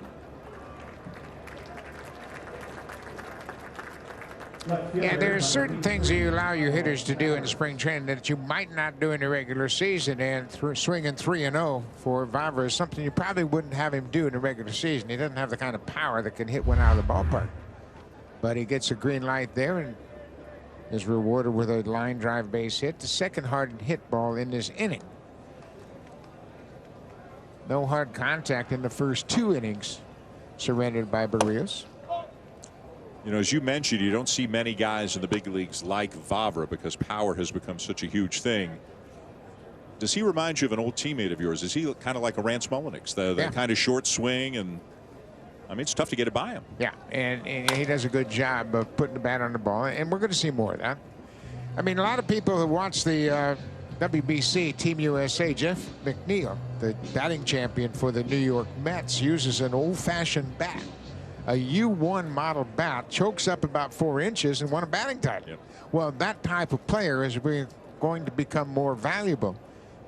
Yeah, there are certain things that you allow your hitters to do in spring training that you might not do in the regular season, and swinging 3-0 for Vavra is something you probably wouldn't have him do in the regular season. He doesn't have the kind of power that can hit one out of the ballpark. But he gets a green light there and is rewarded with a line drive base hit, the second hard hit ball in this inning. No hard contact in the first 2 innings surrendered by Barrios. You know, as you mentioned, you don't see many guys in the big leagues like Vavra because power has become such a huge thing. Does he remind you of an old teammate of yours? Is he kind of like a Rance Mulliniks, the kind of short swing? And I mean, it's tough to get it by him. Yeah, and he does a good job of putting the bat on the ball, and we're going to see more of that. I mean, a lot of people who watch the WBC Team USA, Jeff McNeil, the batting champion for the New York Mets, uses an old-fashioned bat. A U1 model bat, chokes up about 4 inches and won a batting title. Yep. Well, that type of player is going to become more valuable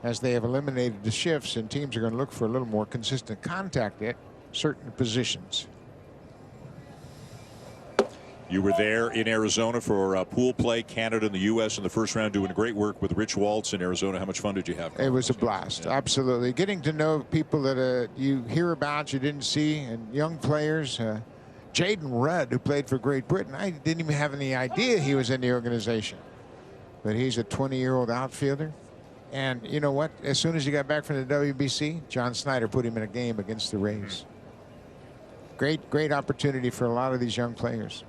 as they have eliminated the shifts, and teams are going to look for a little more consistent contact at certain positions. You were there in Arizona for pool play, Canada and the U.S. in the first round, doing great work with Rich Waltz in Arizona. How much fun did you have? It was a blast. Yeah. Absolutely. Getting to know people that you hear about, you didn't see, and young players. Jaden Rudd, who played for Great Britain, I didn't even have any idea he was in the organization. But he's a 20-year-old outfielder. And you know what? As soon as he got back from the WBC, John Snyder put him in a game against the Rays. Great opportunity for a lot of these young players.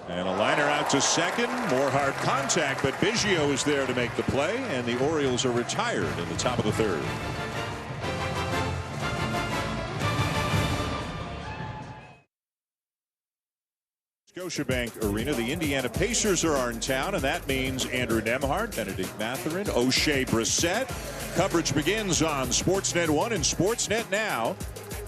And a liner out to second. More hard contact, but Biggio is there to make the play, and the Orioles are retired in the top of the third. Scotiabank Arena. The Indiana Pacers are in town, and that means Andrew Nembhard, Benedict Mathurin, O'Shea Brissett. Coverage begins on Sportsnet 1 and Sportsnet Now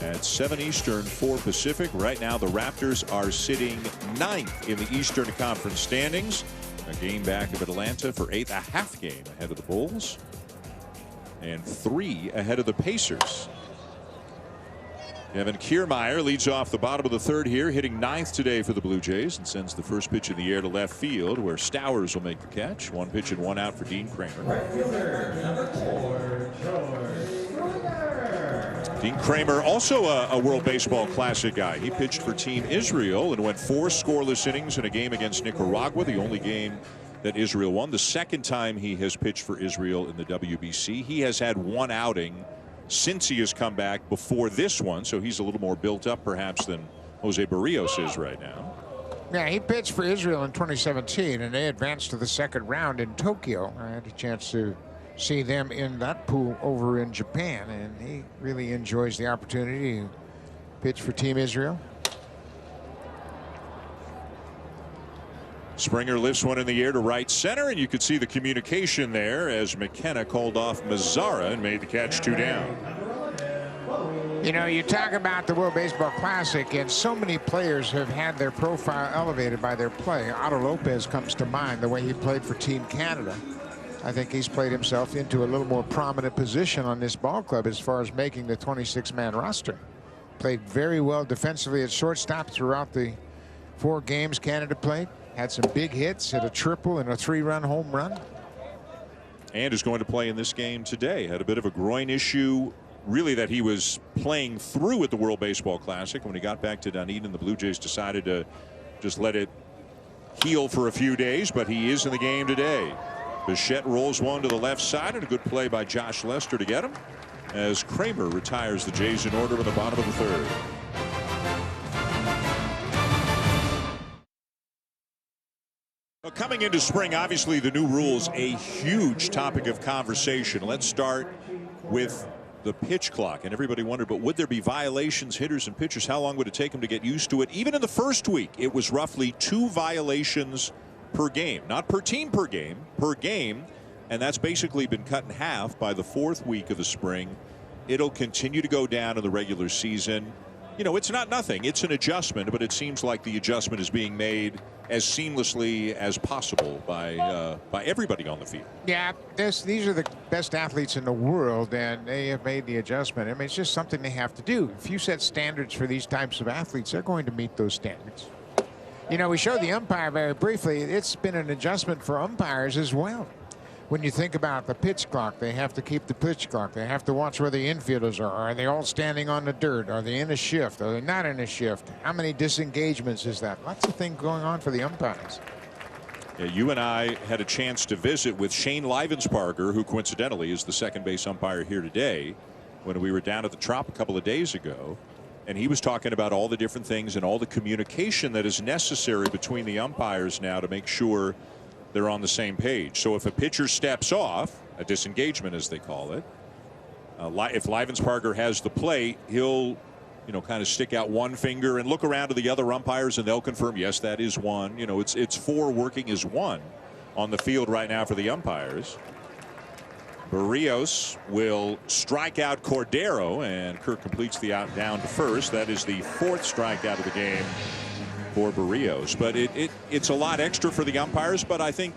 at 7 Eastern, 4 Pacific. Right now, the Raptors are sitting 9th in the Eastern Conference standings. A game back of Atlanta for 8th, a half game ahead of the Bulls, and 3 ahead of the Pacers. Kevin Kiermaier leads off the bottom of the third here, hitting 9th today for the Blue Jays, and sends the first pitch in the air to left field, where Stowers will make the catch. 1 pitch and 1 out for Dean Kramer. Right fielder, number 4, George. Dean Kramer, also a World Baseball Classic guy. He pitched for Team Israel and went 4 scoreless innings in a game against Nicaragua, the only game that Israel won. The second time he has pitched for Israel in the WBC. He has had 1 outing since he has come back before this one, so he's a little more built up perhaps than Jose Barrios is right now. Yeah, he pitched for Israel in 2017, and they advanced to the second round in Tokyo. I had a chance to see them in that pool over in Japan, and he really enjoys the opportunity to pitch for Team Israel. Springer lifts one in the air to right center, and you could see the communication there as McKenna called off Mazzara and made the catch 2 down. You know, you talk about the World Baseball Classic, and so many players have had their profile elevated by their play. Otto Lopez comes to mind, the way he played for Team Canada. I think he's played himself into a little more prominent position on this ball club as far as making the 26-man roster. Played very well defensively at shortstop throughout the 4 games Canada played. Had some big hits, hit a triple and a 3-run home run. And is going to play in this game today. Had a bit of a groin issue, really, that he was playing through at the World Baseball Classic. When he got back to Dunedin, the Blue Jays decided to just let it heal for a few days, but he is in the game today. Bichette rolls one to the left side, and a good play by Josh Lester to get him, as Kramer retires the Jays in order in the bottom of the third. Well, coming into spring, obviously the new rules, a huge topic of conversation. Let's start with the pitch clock. And everybody wondered, but would there be violations, hitters and pitchers? How long would it take them to get used to it? Even in the first week, it was roughly 2 violations per game. Not per team per game, per game. And that's basically been cut in half by the 4th week of the spring. It'll continue to go down in the regular season. you know, it's not nothing. It's an adjustment, but it seems like the adjustment is being made as seamlessly as possible by everybody on the field. Yeah, these are the best athletes in the world, and they have made the adjustment. I mean, it's just something they have to do. If you set standards for these types of athletes, they're going to meet those standards. You know, we showed the umpire very briefly. It's been an adjustment for umpires as well. When you think about the pitch clock, they have to keep the pitch clock. They have to watch where the infielders are. Are they all standing on the dirt? Are they in a shift? Are they not in a shift? How many disengagements is that? Lots of things going on for the umpires. Yeah, you and I had a chance to visit with Shane Livensparger, who coincidentally is the second base umpire here today, when we were down at the Trop a couple of days ago. And he was talking about all the different things and all the communication that is necessary between the umpires now to make sure they're on the same page. So if a pitcher steps off, a disengagement as they call it, if Livensparger has the plate, he'll, you know, kind of stick out one finger and look around to the other umpires, and they'll confirm, yes, that is one. You know, it's four working as one on the field right now for the umpires. Barrios will strike out Cordero, and Kirk completes the out down to first. That is the fourth strikeout of the game for Barrios. But it's a lot extra for the umpires, but I think,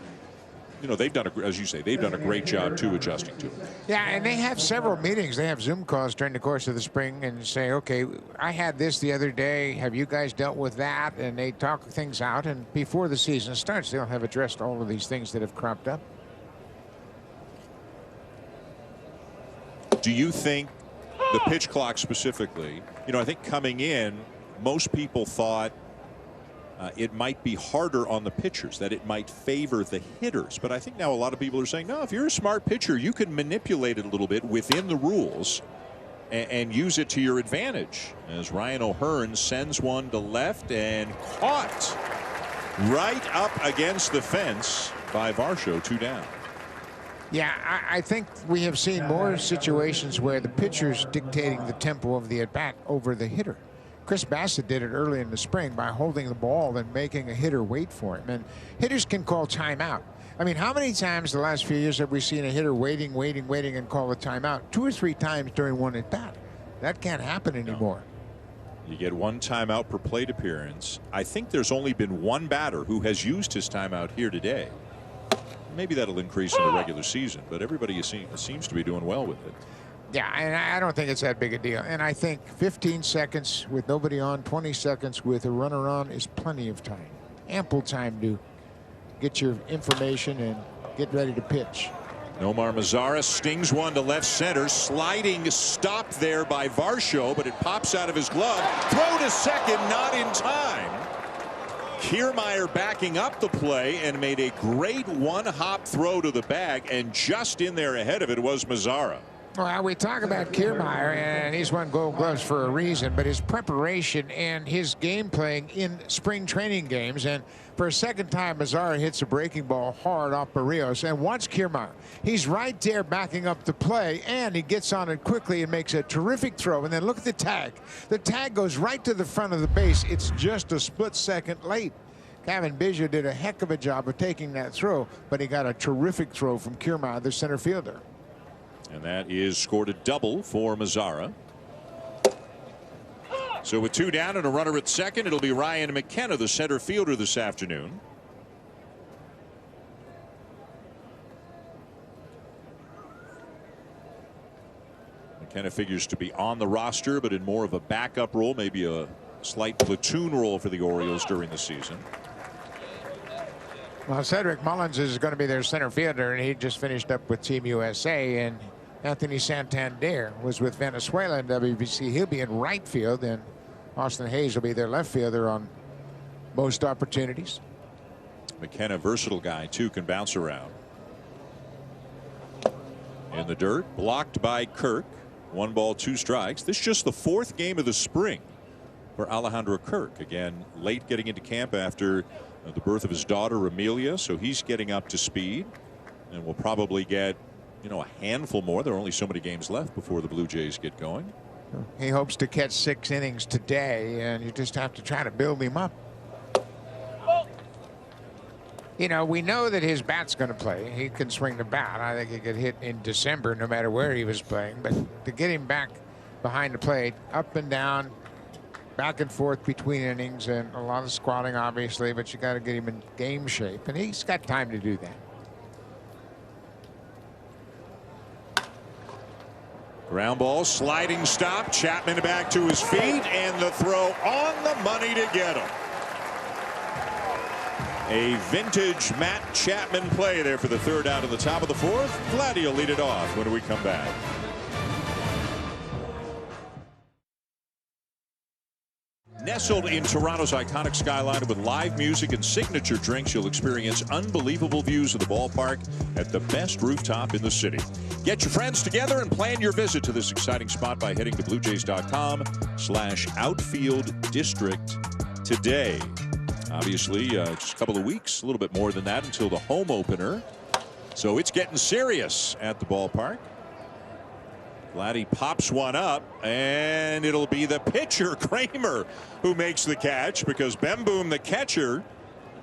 you know, they've done, as you say, they've done a great job too adjusting to it. Yeah, and they have several meetings. They have Zoom calls during the course of the spring and say, okay, I had this the other day. Have you guys dealt with that? And they talk things out, and before the season starts, they'll have addressed all of these things that have cropped up. Do you think the pitch clock specifically, you know, I think coming in, most people thought it might be harder on the pitchers, that it might favor the hitters. But I think now a lot of people are saying, no, if you're a smart pitcher, you can manipulate it a little bit within the rules and use it to your advantage. As Ryan O'Hearn sends one to left and caught right up against the fence by Varsho, 2 down. Yeah, I think we have seen more situations where the pitcher's dictating the tempo of the at-bat over the hitter. Chris Bassett did it early in the spring by holding the ball and making a hitter wait for him. And hitters can call timeout. I mean, how many times the last few years have we seen a hitter waiting and call a timeout? 2 or 3 times during one at-bat. That can't happen anymore. You get 1 timeout per plate appearance. I think there's only been 1 batter who has used his timeout here today. Maybe that'll increase in the regular season, but everybody seems to be doing well with it. Yeah, and I don't think it's that big a deal. And I think 15 seconds with nobody on, 20 seconds with a runner on is plenty of time. Ample time to get your information and get ready to pitch. Nomar Mazara stings one to left center. Sliding stop there by Varsho, but it pops out of his glove. Throw to second, not in time. Kiermaier backing up the play and made a great 1-hop throw to the bag, and just in there ahead of it was Mazara. Well, we talk about Kiermaier, and he's won Gold Gloves for a reason, but his preparation and his game playing in spring training games, and for a second time, Mazara hits a breaking ball hard off Barrios, and watch Kiermaier. He's right there backing up the play, and he gets on it quickly and makes a terrific throw, and then look at the tag. The tag goes right to the front of the base. It's just a split second late. Kevin Biggio did a heck of a job of taking that throw, but he got a terrific throw from Kiermaier, the center fielder. And that is scored a double for Mazara. So with 2 down and a runner at second, it'll be Ryan McKenna, the center fielder, this afternoon. McKenna figures to be on the roster, but in more of a backup role, maybe a slight platoon role for the Orioles during the season. Well, Cedric Mullins is going to be their center fielder, and he just finished up with Team USA. And Anthony Santander was with Venezuela in WBC. He'll be in right field, and Austin Hayes will be their left fielder on most opportunities. McKenna, versatile guy, too, can bounce around. In the dirt, blocked by Kirk. 1 ball, 2 strikes. This is just the 4th game of the spring for Alejandro Kirk. Again, late getting into camp after the birth of his daughter Amelia, so he's getting up to speed, and we'll probably get, you know, a handful more. There are only so many games left before the Blue Jays get going. He hopes to catch 6 innings today, and you just have to try to build him up. You know, we know that his bat's going to play. He can swing the bat. I think he could hit in December no matter where he was playing, but to get him back behind the plate, up and down, back and forth between innings and a lot of squatting, obviously, but you got to get him in game shape, and he's got time to do that. Ground ball, sliding stop. Chapman back to his feet, and the throw on the money to get him. A vintage Matt Chapman play there for the third out of the top of the fourth. Vladdy will lead it off when we come back. Nestled in Toronto's iconic skyline with live music and signature drinks, you'll experience unbelievable views of the ballpark at the best rooftop in the city. Get your friends together and plan your visit to this exciting spot by heading to BlueJays.com/outfield district today. Obviously, just a couple of weeks, a little bit more than that until the home opener. So it's getting serious at the ballpark. Vladdy pops one up, and it'll be the pitcher, Kramer, who makes the catch because Bemboom, the catcher,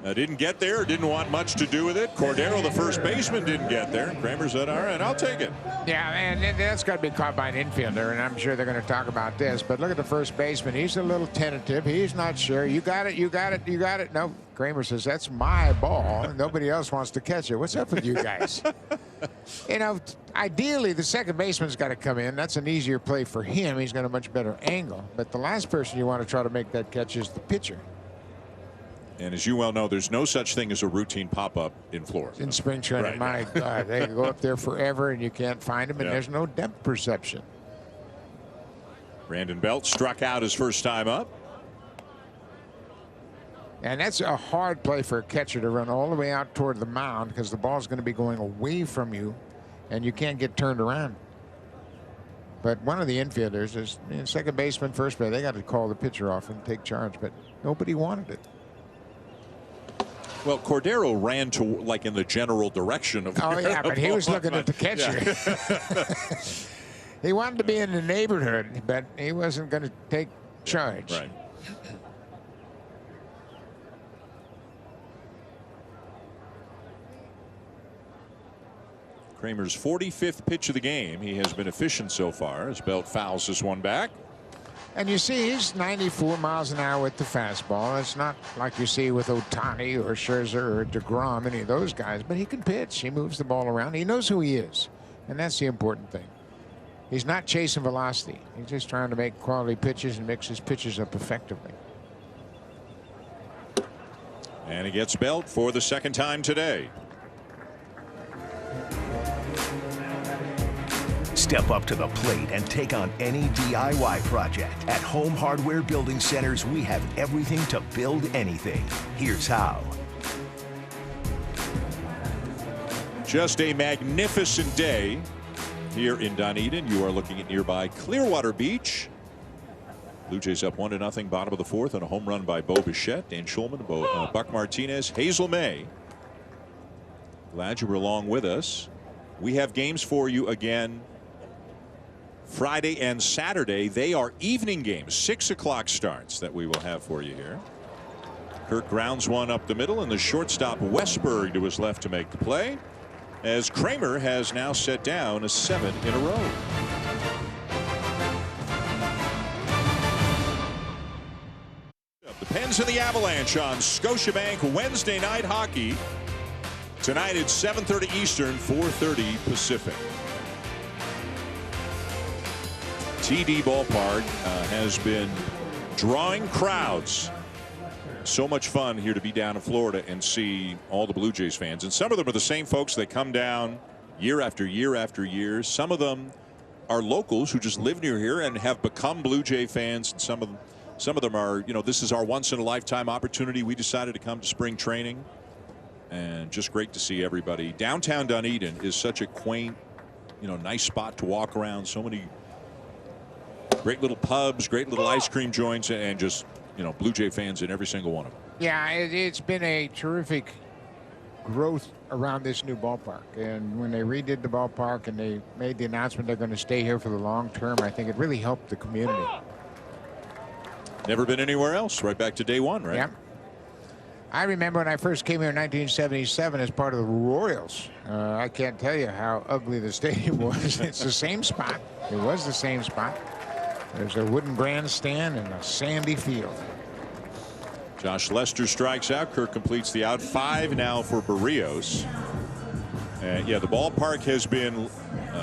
didn't get there, didn't want much to do with it. Cordero, the first baseman, didn't get there. Kramer said, all right, I'll take it. Yeah, and that's got to be caught by an infielder, and I'm sure they're going to talk about this. But look at the first baseman. He's a little tentative. He's not sure. You got it, you got it, you got it. No, Kramer says, that's my ball. Nobody else wants to catch it. What's up with you guys? You know, ideally, the second baseman's got to come in. That's an easier play for him. He's got a much better angle. But the last person you want to try to make that catch is the pitcher. And as you well know, there's no such thing as a routine pop-up in Florida. In spring training, right. My God, they go up there forever and you can't find them, and there's no depth perception. Brandon Belt struck out his first time up. And that's a hard play for a catcher to run all the way out toward the mound because the ball's going to be going away from you, and you can't get turned around. But one of the infielders is second baseman, first base. They got to call the pitcher off and take charge, but nobody wanted it. Well, Cordero ran to like in the general direction of. Oh yeah, but he was looking at the catcher. Yeah. He wanted to be in the neighborhood, but he wasn't going to take charge. Right. Kramer's 45th pitch of the game. He has been efficient so far as Belt fouls this one back. And you see, he's 94 miles an hour with the fastball. It's not like you see with Ohtani or Scherzer or DeGrom, any of those guys, but he can pitch. He moves the ball around. He knows who he is, and that's the important thing. He's not chasing velocity. He's just trying to make quality pitches and mix his pitches up effectively. And he gets Belt for the second time today. Step up to the plate and take on any DIY project. At Home Hardware Building Centers, we have everything to build anything. Here's how. Just a magnificent day here in Dunedin. You are looking at nearby Clearwater Beach. Blue Jays up 1-0, bottom of the fourth, and a home run by Bo Bichette, Dan Schulman, Buck Martinez, Hazel May. Glad you were along with us. We have games for you again Friday and Saturday. They are evening games, 6 o'clock starts that we will have for you here. Kirk grounds one up the middle, and the shortstop Westberg to his left to make the play, as Kramer has now set down a 7 in a row. The Pens and the Avalanche on Scotiabank Wednesday night hockey. Tonight it's 7:30 Eastern, 4:30 Pacific. TD Ballpark has been drawing crowds. So much fun here to be down in Florida and see all the Blue Jays fans. And some of them are the same folks that come down year after year after year. Some of them are locals who just live near here and have become Blue Jay fans. And some of them are, you know, this is our once in a lifetime opportunity. We decided to come to spring training. And just great to see everybody. Downtown Dunedin is such a quaint, you know, nice spot to walk around. So many great little pubs, great little ice cream joints, and just, you know, Blue Jay fans in every single one of them. Yeah, it's been a terrific growth around this new ballpark. And when they redid the ballpark and they made the announcement they're going to stay here for the long term, I think it really helped the community. Never been anywhere else. Right back to day one, right? Yeah. I remember when I first came here in 1977 as part of the Orioles. I can't tell you how ugly the stadium was. It's the same spot. It was the same spot. There's a wooden grandstand and a sandy field. Josh Lester strikes out. Kirk completes the out. 5 now for Barrios. Yeah, the ballpark has been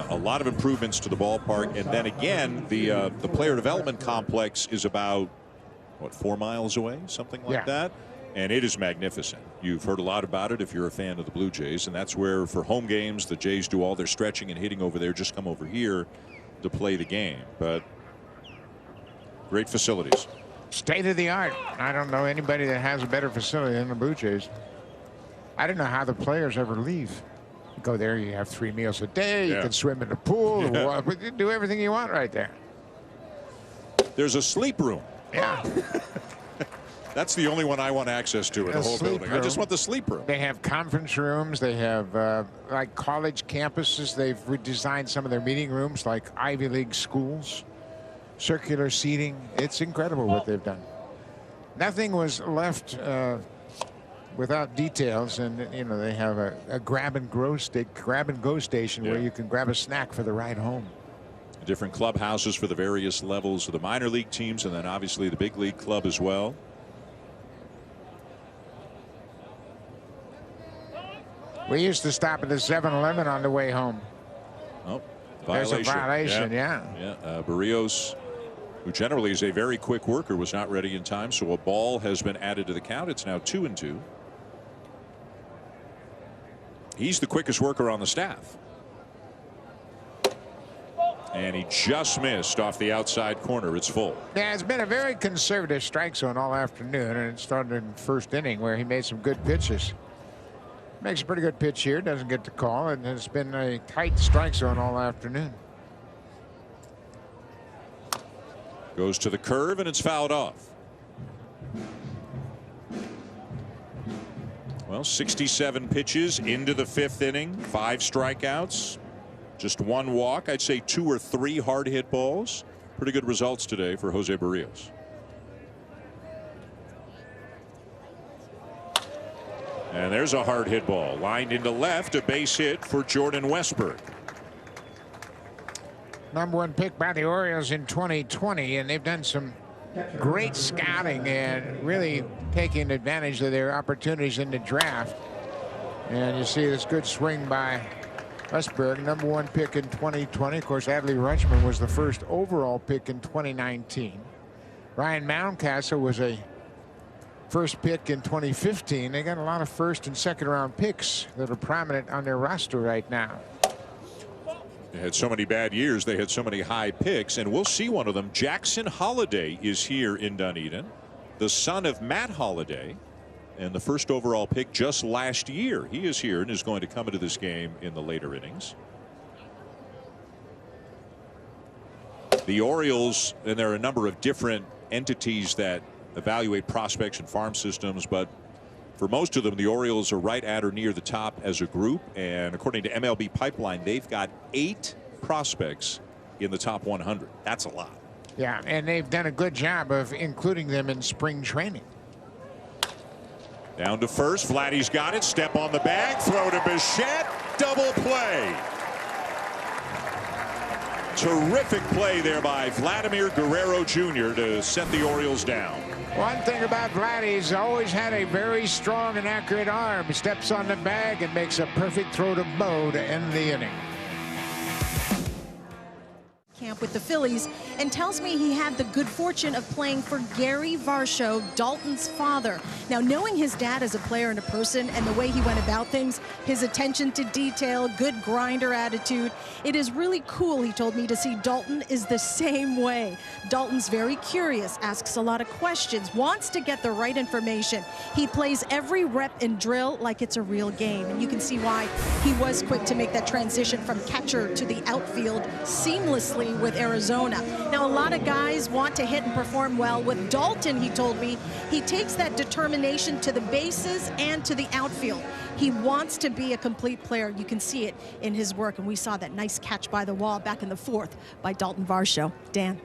a lot of improvements to the ballpark. And then again, the player development complex is about, what, 4 miles away? Something like that. And it is magnificent. You've heard a lot about it if you're a fan of the Blue Jays. And that's where, for home games, the Jays do all their stretching and hitting over there. Just come over here to play the game. But great facilities. State of the art. I don't know anybody that has a better facility than the Blue Jays. I don't know how the players ever leave. You go there, you have 3 meals a day. You can swim in the pool. You do everything you want right there. There's a sleep room. Yeah. That's the only one I want access to in the whole building. I just want the sleep room. They have conference rooms. They have like college campuses. They've redesigned some of their meeting rooms like Ivy League schools. Circular seating. It's incredible what they've done. Nothing was left without details, and you know they have a grab and go station where you can grab a snack for the ride home. Different clubhouses for the various levels of the minor league teams, and then obviously the big league club as well. We used to stop at the 7-Eleven on the way home. Oh, violation. There's a violation, yeah. Barrios, who generally is a very quick worker, was not ready in time, so a ball has been added to the count. It's now 2-2. He's the quickest worker on the staff. And he just missed off the outside corner. It's full. Yeah, it's been a very conservative strike zone all afternoon, and it started in the first inning where he made some good pitches. Makes a pretty good pitch here, doesn't get the call, and it's been a tight strike zone all afternoon. Goes to the curve, and it's fouled off. Well, 67 pitches into the 5th inning, 5 strikeouts, just 1 walk. I'd say 2 or 3 hard hit balls. Pretty good results today for Jose Barrios. And there's a hard hit ball lined into left, a base hit for Jordan Westburg. #1 pick by the Orioles in 2020, and they've done some great scouting and really taking advantage of their opportunities in the draft. And you see this good swing by Westburg, #1 pick in 2020. Of course, Adley Rutschman was the first overall pick in 2019. Ryan Mountcastle was a first pick in 2015. They got a lot of first and second round picks that are prominent on their roster right now. They had so many bad years. They had so many high picks, and we'll see one of them. Jackson Holliday is here in Dunedin, the son of Matt Holliday, and the first overall pick just last year. He is here and is going to come into this game in the later innings. The Orioles, and there are a number of different entities that evaluate prospects and farm systems, but for most of them, the Orioles are right at or near the top as a group. And according to MLB Pipeline, they've got 8 prospects in the top 100. That's a lot. Yeah, and they've done a good job of including them in spring training. Down to first. Vladdy's got it. Step on the bag. Throw to Bichette. Double play. Terrific play there by Vladimir Guerrero Jr. to set the Orioles down. One thing about Vladdy, he's always had a very strong and accurate arm. He steps on the bag and makes a perfect throw to Bo to end the inning. Camp with the Phillies and tells me he had the good fortune of playing for Gary Varsho, Dalton's father. Now, knowing his dad as a player and a person and the way he went about things, his attention to detail, good grinder attitude, it is really cool, he told me, to see Dalton is the same way. Dalton's very curious, asks a lot of questions, wants to get the right information. He plays every rep and drill like it's a real game, and you can see why he was quick to make that transition from catcher to the outfield seamlessly with Arizona. Now, a lot of guys want to hit and perform well. With Dalton, he told me, he takes that determination to the bases and to the outfield. He wants to be a complete player. You can see it in his work, and we saw that nice catch by the wall back in the 4th by Dalton Varsho. Dan.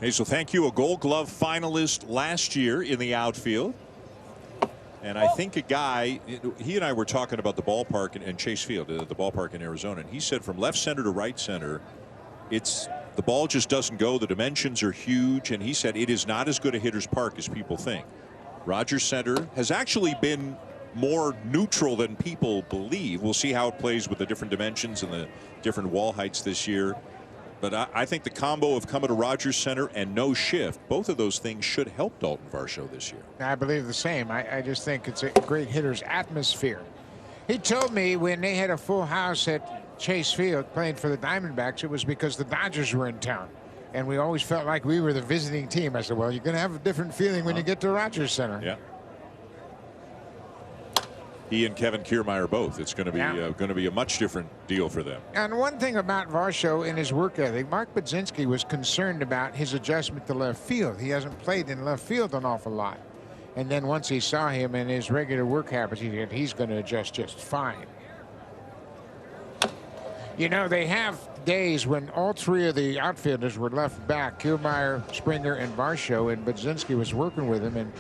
Hey, so thank you. A Gold Glove finalist last year in the outfield. And I think a guy, he and I were talking about the ballpark and Chase Field, the ballpark in Arizona, and he said from left center to right center, it's The ball just doesn't go. The dimensions are huge, and he said it is not as good a hitter's park as people think. Rogers Center has actually been more neutral than people believe. We'll see how it plays with the different dimensions and the different wall heights this year. But I think the combo of coming to Rogers Center and no shift, both of those things should help Dalton Varsho this year. I believe the same. I just think it's a great hitter's atmosphere. He told me when they had a full house at Chase Field playing for the Diamondbacks, it was because the Dodgers were in town. And we always felt like we were the visiting team. I said, well, you're going to have a different feeling when you get to Rogers Center. Yeah. He and Kevin Kiermaier both. It's going to be a much different deal for them. And one thing about Varsho in his work ethic, Mark Budzinski was concerned about his adjustment to left field. He hasn't played in left field an awful lot. And then once he saw him in his regular work habits, he said he's going to adjust just fine. You know, they have days when all three of the outfielders were left back, Kiermaier, Springer, and Varsho, and Budzinski was working with him. And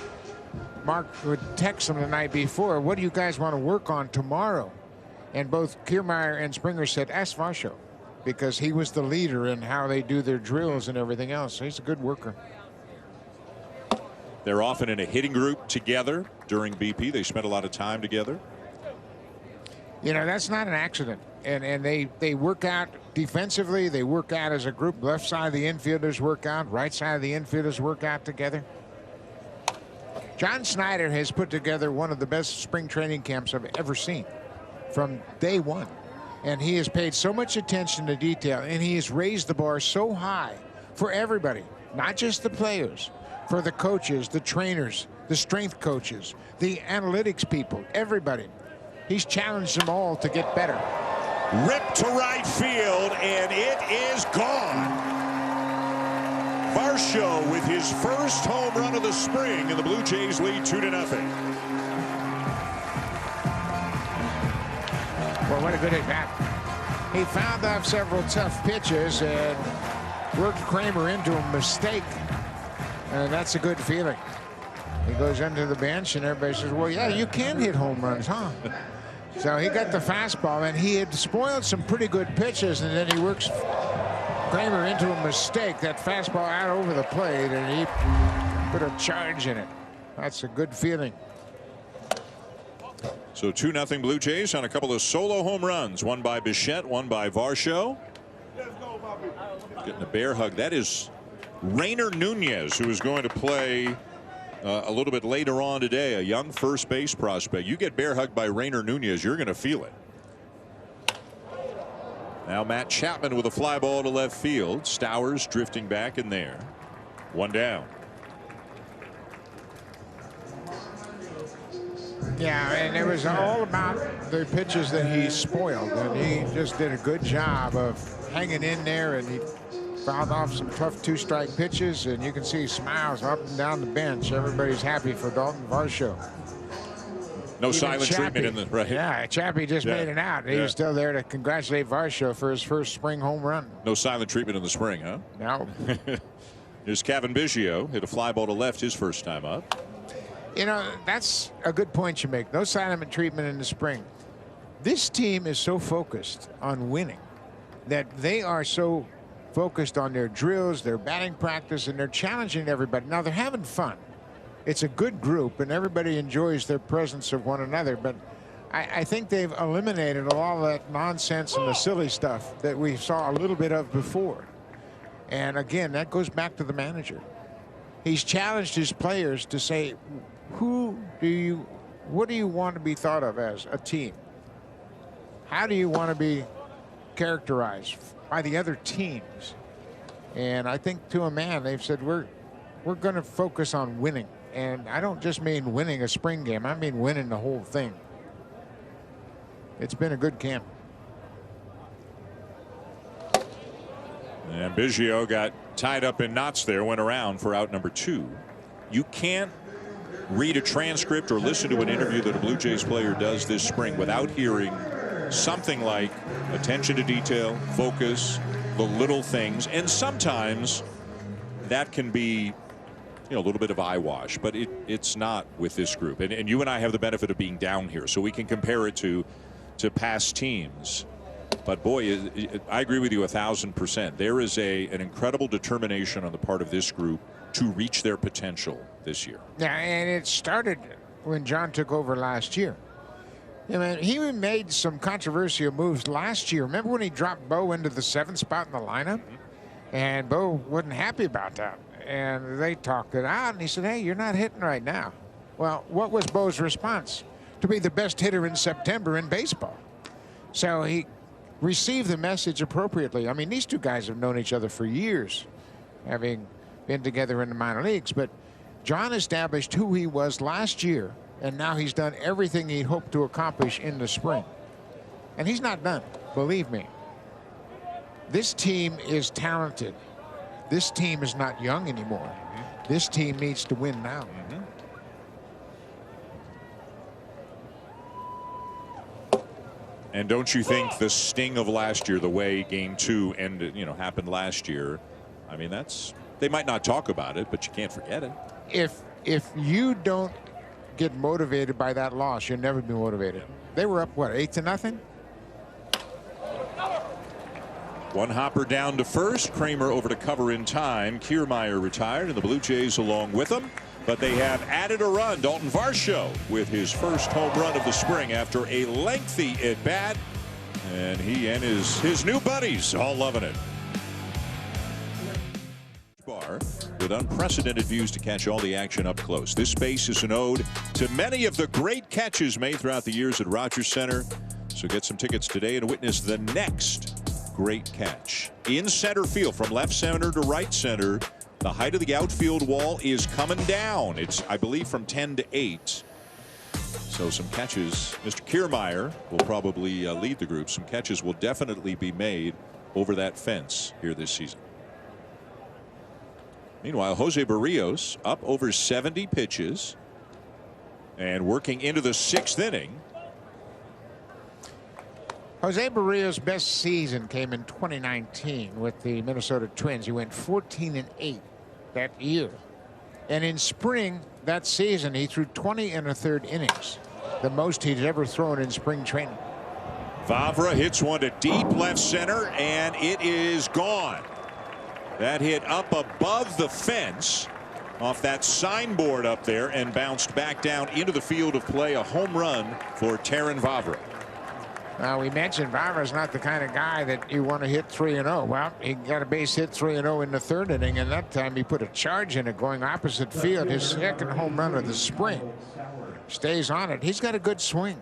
Mark would text him the night before, what do you guys want to work on tomorrow? And both Kiermaier and Springer said, ask Varsho, because he was the leader in how they do their drills and everything else. So he's a good worker. They're often in a hitting group together during BP. They spent a lot of time together. You know, that's not an accident. And they work out defensively. They work out as a group. Left side of the infielders work out. Right side of the infielders work out together. John Snyder has put together one of the best spring training camps I've ever seen from day one. And he has paid so much attention to detail, and he has raised the bar so high for everybody, not just the players, for the coaches, the trainers, the strength coaches, the analytics people, everybody. He's challenged them all to get better. Ripped to right field, and it is gone. Varsho with his first home run of the spring, and the Blue Jays lead 2-0. Well, what a good at bat. He found off several tough pitches and worked Kramer into a mistake. And that's a good feeling. He goes into the bench and everybody says, well, yeah, you can hit home runs, huh? So he got the fastball, and he had spoiled some pretty good pitches, and then he works Kramer into a mistake. That fastball out over the plate, and he put a charge in it. That's a good feeling. So 2-0 Blue Jays on a couple of solo home runs. One by Bichette, one by Varsho. Getting a bear hug. That is Rainer Nunez, who is going to play a little bit later on today, a young first base prospect. You get bear hugged by Rainer Nunez, you're going to feel it. Now Matt Chapman with a fly ball to left field. Stowers drifting back in there. One down. Yeah, and it was all about the pitches that he spoiled, and he just did a good job of hanging in there, and he fouled off some tough two-strike pitches, and you can see smiles up and down the bench. Everybody's happy for Dalton Varsho. No Even silent Chappie, treatment in the right. Yeah, Chappie just made it out. He was still there to congratulate Varsho for his first spring home run. No silent treatment in the spring, huh? No. Here's Kevin Biggio, hit a fly ball to left his first time up. You know, that's a good point you make. No silent treatment in the spring. This team is so focused on winning that they are so focused on their drills, their batting practice, and they're challenging everybody. Now, they're having fun. It's a good group, and everybody enjoys their presence of one another, but I think they've eliminated a lot of that nonsense and the silly stuff that we saw a little bit of before. And again, that goes back to the manager. He's challenged his players to say, what do you want to be thought of as a team? How do you want to be characterized by the other teams? And I think to a man, they've said, we're going to focus on winning. And I don't just mean winning a spring game. I mean winning the whole thing. It's been a good camp. And Biggio got tied up in knots there, went around for out number 2. You can't read a transcript or listen to an interview that a Blue Jays player does this spring without hearing something like attention to detail, focus, the little things, and sometimes that can be a little bit of eyewash, but it's not with this group. And you and I have the benefit of being down here, so we can compare it to past teams. But boy, I agree with you 1,000%. There is an incredible determination on the part of this group to reach their potential this year. Yeah, and it started when John took over last year. I mean, he made some controversial moves last year. Remember when he dropped Bo into the 7th spot in the lineup? And Bo wasn't happy about that. And they talked it out, and he said, hey, you're not hitting right now. Well, what was Bo's response? To be the best hitter in September in baseball. So he received the message appropriately. I mean, these two guys have known each other for years, having been together in the minor leagues. But John established who he was last year, and now he's done everything he hoped to accomplish in the spring. And he's not done, believe me. This team is talented. This team is not young anymore. This team needs to win now. And don't you think the sting of last year, the way Game 2 ended, happened last year, I mean, they might not talk about it, but you can't forget it. If you don't get motivated by that loss, you'll never be motivated. They were up, what, 8-0? One hopper down to first. Kramer over to cover in time. Kiermaier retired, and the Blue Jays along with him. But they have added a run. Dalton Varsho with his first home run of the spring after a lengthy at-bat. And he and his new buddies all loving it. Bar with unprecedented views to catch all the action up close. This space is an ode to many of the great catches made throughout the years at Rogers Center. So get some tickets today and witness the next great catch. In center field from left center to right center. The height of the outfield wall is coming down. It's, I believe, from 10 to 8. So some catches. Mr. Kiermaier will probably lead the group. Some catches will definitely be made over that fence here this season. Meanwhile, Jose Barrios up over 70 pitches and working into the 6th inning. Jose Barrios' best season came in 2019 with the Minnesota Twins. He went 14-8 that year. And in spring that season, he threw 20 1/3 innings, the most he'd ever thrown in spring training. Vavra hits one to deep left center, and it is gone. That hit up above the fence off that signboard up there and bounced back down into the field of play. A home run for Terrin Vavra. We mentioned Vavra's not the kind of guy that you want to hit 3-0. Well, he got a base hit 3-0 in the 3rd inning, and that time he put a charge in it going opposite field. His second home run of the spring. Stays on it. He's got a good swing.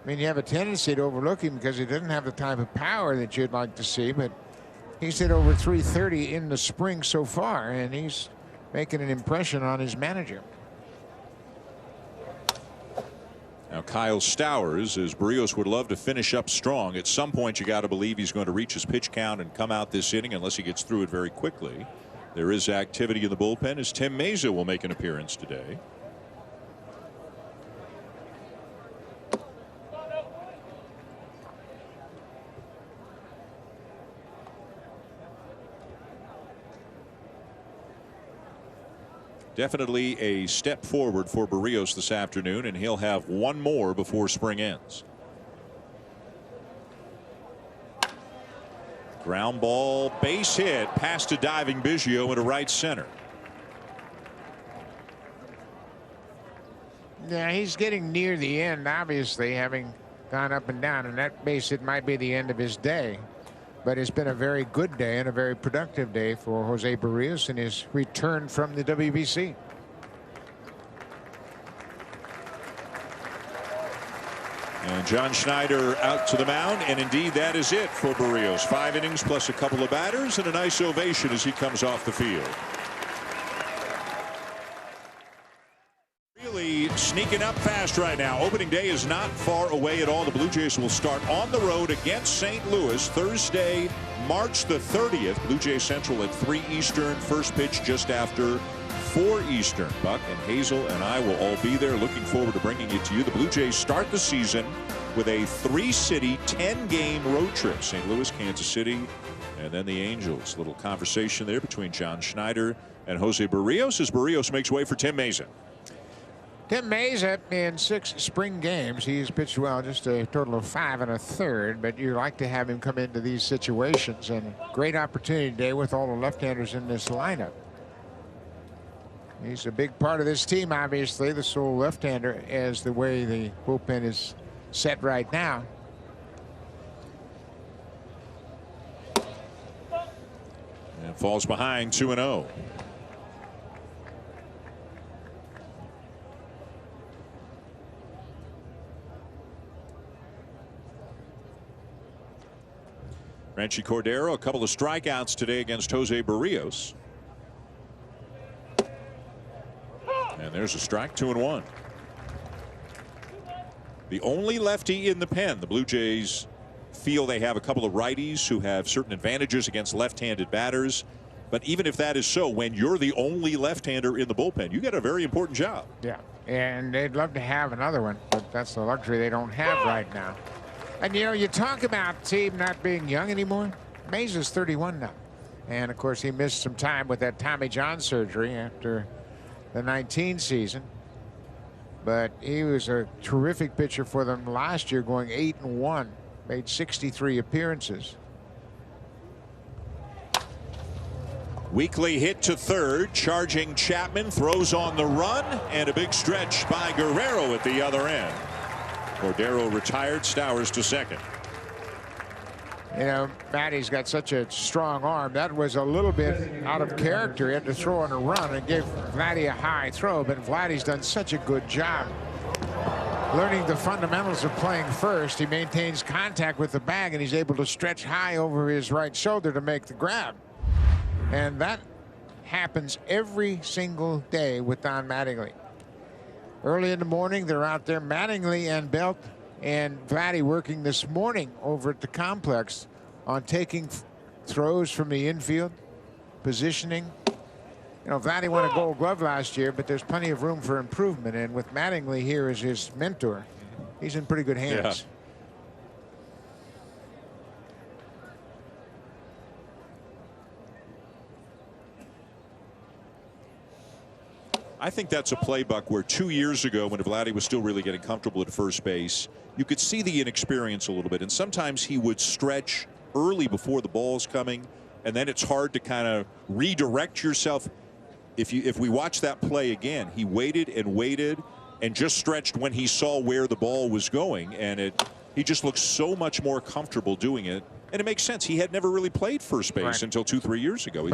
I mean, you have a tendency to overlook him because he doesn't have the type of power that you'd like to see, but he's hit over 330 in the spring so far, and he's making an impression on his manager. Now Kyle Stowers, as Barrios would love to finish up strong. At some point you got to believe he's going to reach his pitch count and come out this inning unless he gets through it very quickly. There is activity in the bullpen as Tim Meza will make an appearance today. Definitely a step forward for Barrios this afternoon, and he'll have one more before spring ends. Ground ball, base hit, past a diving Biggio into right center. Yeah, he's getting near the end, obviously, having gone up and down, and that base hit might be the end of his day. But it's been a very good day and a very productive day for Jose Barrios in his return from the WBC. And John Schneider out to the mound, and indeed that is it for Barrios. 5 innings plus a couple of batters and a nice ovation as he comes off the field. Really sneaking up fast right now. Opening day is not far away at all. The Blue Jays will start on the road against St. Louis Thursday, March the 30th. Blue Jay Central at 3 Eastern. First pitch just after 4 Eastern. Buck and Hazel and I will all be there. Looking forward to bringing it to you. The Blue Jays start the season with a 3-city, 10-game road trip. St. Louis, Kansas City, and then the Angels. Little conversation there between John Schneider and Jose Barrios as Barrios makes way for Tim Meza. Tim Mays in 6 spring games. He's pitched well, just a total of 5 1/3. But you like to have him come into these situations, and great opportunity today with all the left-handers in this lineup. He's a big part of this team, obviously, the sole left-hander, as the way the bullpen is set right now. And falls behind 2-0. Franchi Cordero, a couple of strikeouts today against Jose Barrios. And there's a strike, 2-1. The only lefty in the pen. The Blue Jays feel they have a couple of righties who have certain advantages against left-handed batters. But even if that is so, when you're the only left-hander in the bullpen, you get a very important job. Yeah, and they'd love to have another one, but that's the luxury they don't have right now. And, you know, you talk about the team not being young anymore. Mays is 31 now. And, of course, he missed some time with that Tommy John surgery after the 19 season. But he was a terrific pitcher for them last year, going 8-1, made 63 appearances. Weekly hit to third, charging Chapman, throws on the run, and a big stretch by Guerrero at the other end. Cordero retired, Stowers to second. You know, Matty's got such a strong arm. That was a little bit out of character. He had to throw on a run and give Vladdy a high throw, but Vladdy's done such a good job learning the fundamentals of playing first. He maintains contact with the bag, and he's able to stretch high over his right shoulder to make the grab. And that happens every single day with Don Mattingly. Early in the morning, they're out there, Mattingly and Belt and Vladdy working this morning over at the complex on taking throws from the infield, positioning. You know, Vladdy won a Gold Glove last year, but there's plenty of room for improvement. And with Mattingly here as his mentor, he's in pretty good hands. Yeah. I think that's a play, Buck, where 2 years ago when Vladdy was still really getting comfortable at first base, you could see the inexperience a little bit. And sometimes he would stretch early before the ball's coming, and then it's hard to kind of redirect yourself. If we watch that play again, he waited and just stretched when he saw where the ball was going, and he just looks so much more comfortable doing it. And it makes sense. He had never really played first base until 2-3 years ago.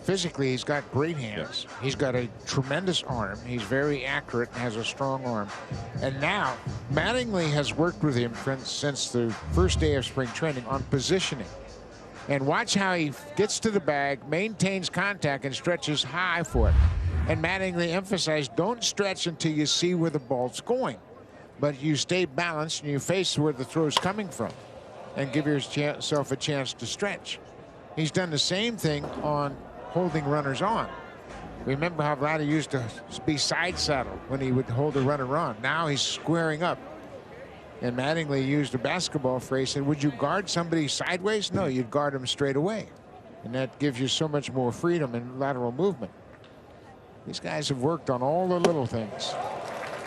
Physically, he's got great hands. Yeah. He's got a tremendous arm. He's very accurate and has a strong arm. And now, Mattingly has worked with him since the first day of spring training on positioning. And watch how he gets to the bag, maintains contact, and stretches high for it. And Mattingly emphasized, don't stretch until you see where the ball's going. But you stay balanced and you face where the throw's coming from, and give yourself a chance to stretch. He's done the same thing on holding runners on. Remember how Vladdy used to be side saddle when he would hold a runner on. Now he's squaring up. And Mattingly used a basketball phrase, said, would you guard somebody sideways? No, you'd guard them straight away. And that gives you so much more freedom in lateral movement. These guys have worked on all the little things.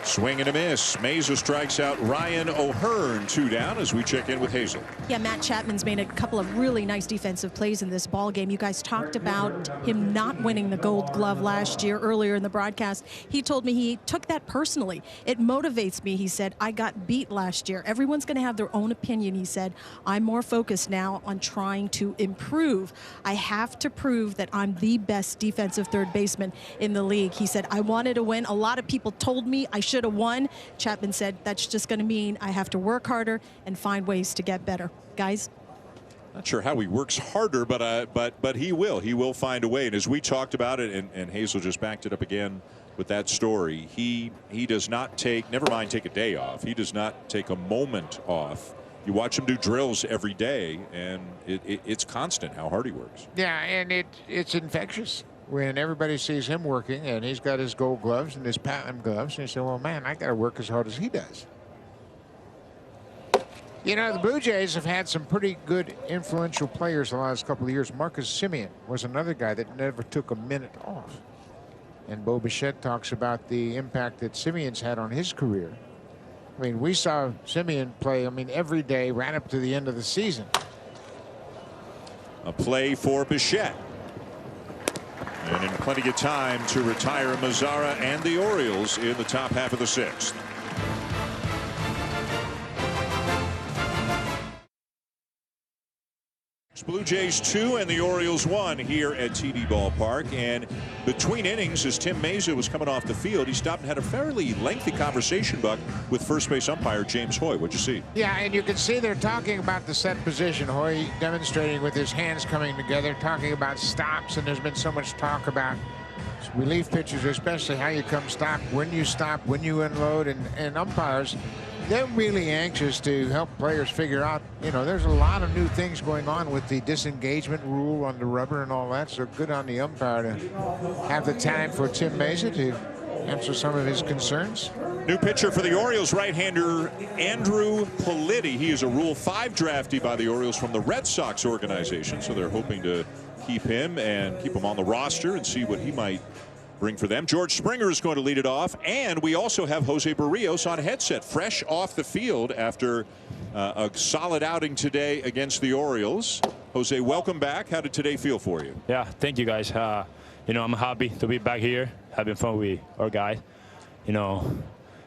Swing and a miss. Mesa strikes out Ryan O'Hearn. 2 down as we check in with Hazel. Yeah, Matt Chapman's made a couple of really nice defensive plays in this ball game. You guys talked about him not winning the Gold Glove last year earlier in the broadcast. He told me he took that personally. It motivates me. He said, I got beat last year. Everyone's going to have their own opinion. He said, I'm more focused now on trying to improve. I have to prove that I'm the best defensive third baseman in the league. He said, I wanted to win. A lot of people told me I should have won. Chapman said that's just going to mean I have to work harder and find ways to get better. Guys, not sure how he works harder, but he will find a way. And as we talked about it, and Hazel just backed it up again with that story, he does not take, never mind take a day off, he does not take a moment off. You watch him do drills every day, and it's constant how hard he works. Yeah, and it's infectious. When everybody sees him working and he's got his Gold Gloves and his platinum gloves, and you say, well, man, I got to work as hard as he does. You know, the Blue Jays have had some pretty good influential players the last couple of years. Marcus Semien was another guy that never took a minute off. And Bo Bichette talks about the impact that Simeon's had on his career. I mean, we saw Simeon play, I mean, every day right up to the end of the season. A play for Bichette. And in plenty of time to retire Mazzara and the Orioles in the top half of the 6th. Blue Jays 2 and the Orioles 1 here at TD Ballpark. And between innings, as Tim Meza was coming off the field, he stopped and had a fairly lengthy conversation, Buck, with first base umpire James Hoy. What'd you see? Yeah, and you can see they're talking about the set position. Hoy demonstrating with his hands coming together, talking about stops, and there's been so much talk about relief pitchers, especially how you come stop, when you unload, and umpires. They're really anxious to help players figure out, you know, there's a lot of new things going on with the disengagement rule on the rubber and all that. So good on the umpire to have the time for Tim Meza to answer some of his concerns. New pitcher for the Orioles, right-hander Andrew Politti. He is a Rule 5 draftee by the Orioles from the Red Sox organization. So they're hoping to keep him and keep him on the roster and see what he might bring for them. George Springer is going to lead it off, and we also have Jose Barrios on headset, fresh off the field after a solid outing today against the Orioles. Jose, welcome back. How did today feel for you? Yeah, thank you guys. You know, I'm happy to be back here, having fun with our guys. You know,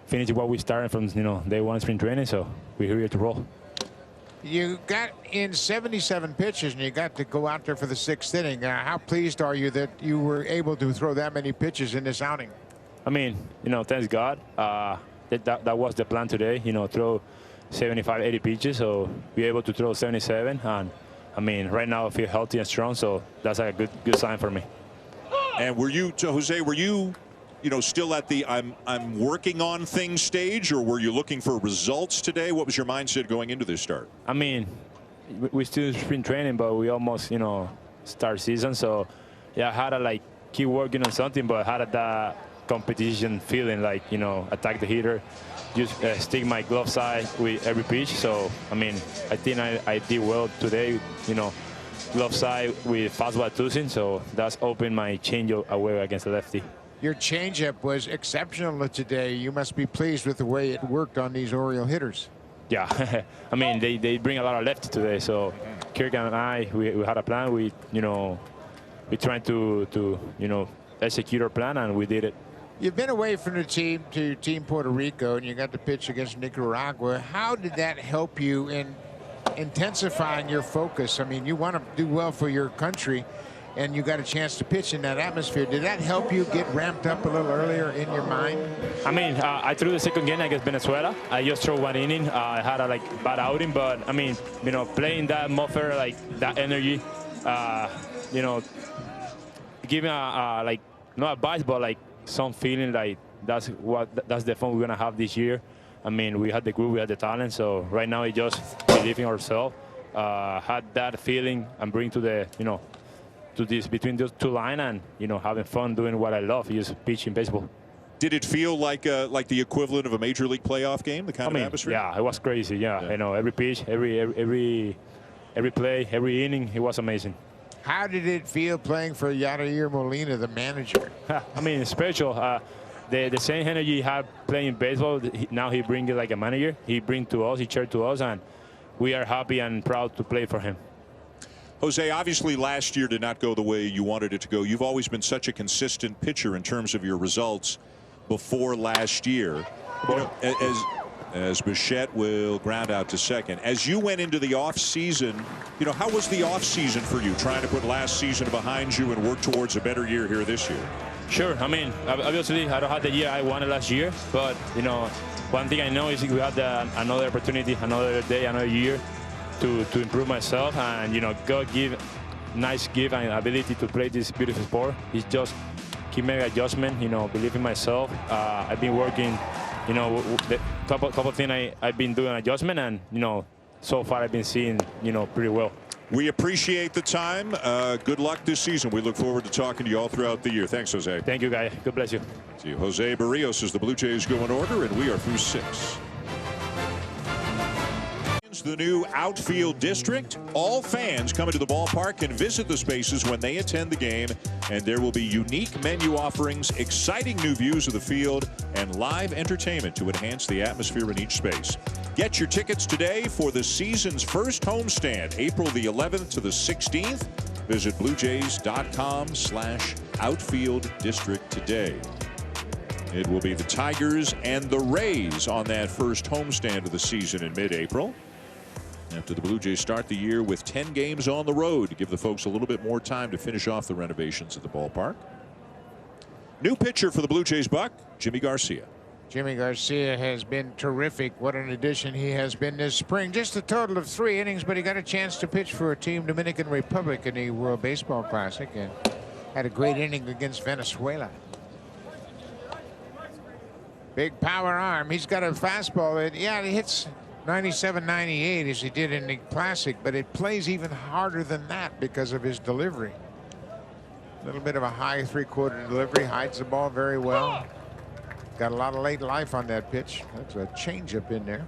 finishing what we started from, you know, day 1 spring training, so we're here to roll. You got in 77 pitches, and you got to go out there for the 6th inning. How pleased are you that you were able to throw that many pitches in this outing? I mean, you know, thanks God. That was the plan today, you know, throw 75, 80 pitches, so we're able to throw 77. And, I mean, right now I feel healthy and strong, so that's a good sign for me. And were you, Jose, you know, still at the I'm working on things stage, or were you looking for results today? What was your mindset going into this start? I mean, we still spring training, but we almost, you know, start season. So, yeah, I had to, like, keep working on something, but I had that competition feeling, like, you know, attack the hitter, just stick my glove side with every pitch. So, I mean, I think I did well today, you know, glove side with fastball twosing. So that's opened my change away against the lefty. Your changeup was exceptional today. You must be pleased with the way it worked on these Oriole hitters. Yeah, I mean, they bring a lot of lefty today. So Kirk and I, we had a plan. We trying to you know, execute our plan, and we did it. You've been away from the team to Team Puerto Rico, and you got to pitch against Nicaragua. How did that help you in intensifying your focus? I mean, you want to do well for your country, and you got a chance to pitch in that atmosphere. Did that help you get ramped up a little earlier in your mind? I mean, I threw the second game against Venezuela. I just threw 1 inning. I had a bad outing, but I mean, you know, playing that muffler, like that energy, you know, giving like no advice, but like some feeling like that's the fun we're gonna have this year. I mean, we had the group, we had the talent, so right now it's just believing ourselves. Had that feeling and bring to the, you know, to this between those two lines, and, you know, having fun doing what I love, is pitching baseball. Did it feel like the equivalent of a major league playoff game, the kind of atmosphere? Yeah, it was crazy. Yeah, you know, every pitch, every play, every inning, it was amazing. How did it feel playing for Yadier Molina, the manager? I mean, special. The same energy he had playing baseball, now he brings it like a manager. He brings to us, he shared to us, and we are happy and proud to play for him. Jose, obviously last year did not go the way you wanted it to go. You've always been such a consistent pitcher in terms of your results before last year. You know, as Bichette will ground out to second. As you went into the off-season, you know, how was the off-season for you, trying to put last season behind you and work towards a better year here this year? Sure. I mean, obviously, I don't have the year I wanted last year, but, you know, one thing I know is we have another opportunity, another day, another year to improve myself, and, you know, God give nice gift and ability to play this beautiful sport. It's just keep making adjustment, you know, believe in myself. I've been working, you know, the couple things I've been doing adjustment, and, you know, so far I've been seeing, you know, pretty well. We appreciate the time. Good luck this season. We look forward to talking to you all throughout the year. Thanks, Jose. Thank you, guys. God bless you. See you. Jose Barrios as the Blue Jays go in order, and we are through 6. It's the new outfield district. All fans come into the ballpark and visit the spaces when they attend the game, and there will be unique menu offerings, exciting new views of the field, and live entertainment to enhance the atmosphere in each space. Get your tickets today for the season's first homestand, April the 11th to the 16th. Visit bluejays.com/outfield district today. It will be the Tigers and the Rays on that first homestand of the season in mid-April. After the Blue Jays start the year with 10 games on the road to give the folks a little bit more time to finish off the renovations at the ballpark. New pitcher for the Blue Jays, Buck, Jimmy Garcia. Jimmy Garcia has been terrific. What an addition he has been this spring. Just a total of 3 innings, but he got a chance to pitch for Team Dominican Republic in the World Baseball Classic and had a great inning against Venezuela. Big power arm. He's got a fastball that, yeah, he hits 97, 98 as he did in the Classic, but it plays even harder than that because of his delivery. A little bit of a high 3/4 delivery, hides the ball very well. Got a lot of late life on that pitch. That's a changeup in there.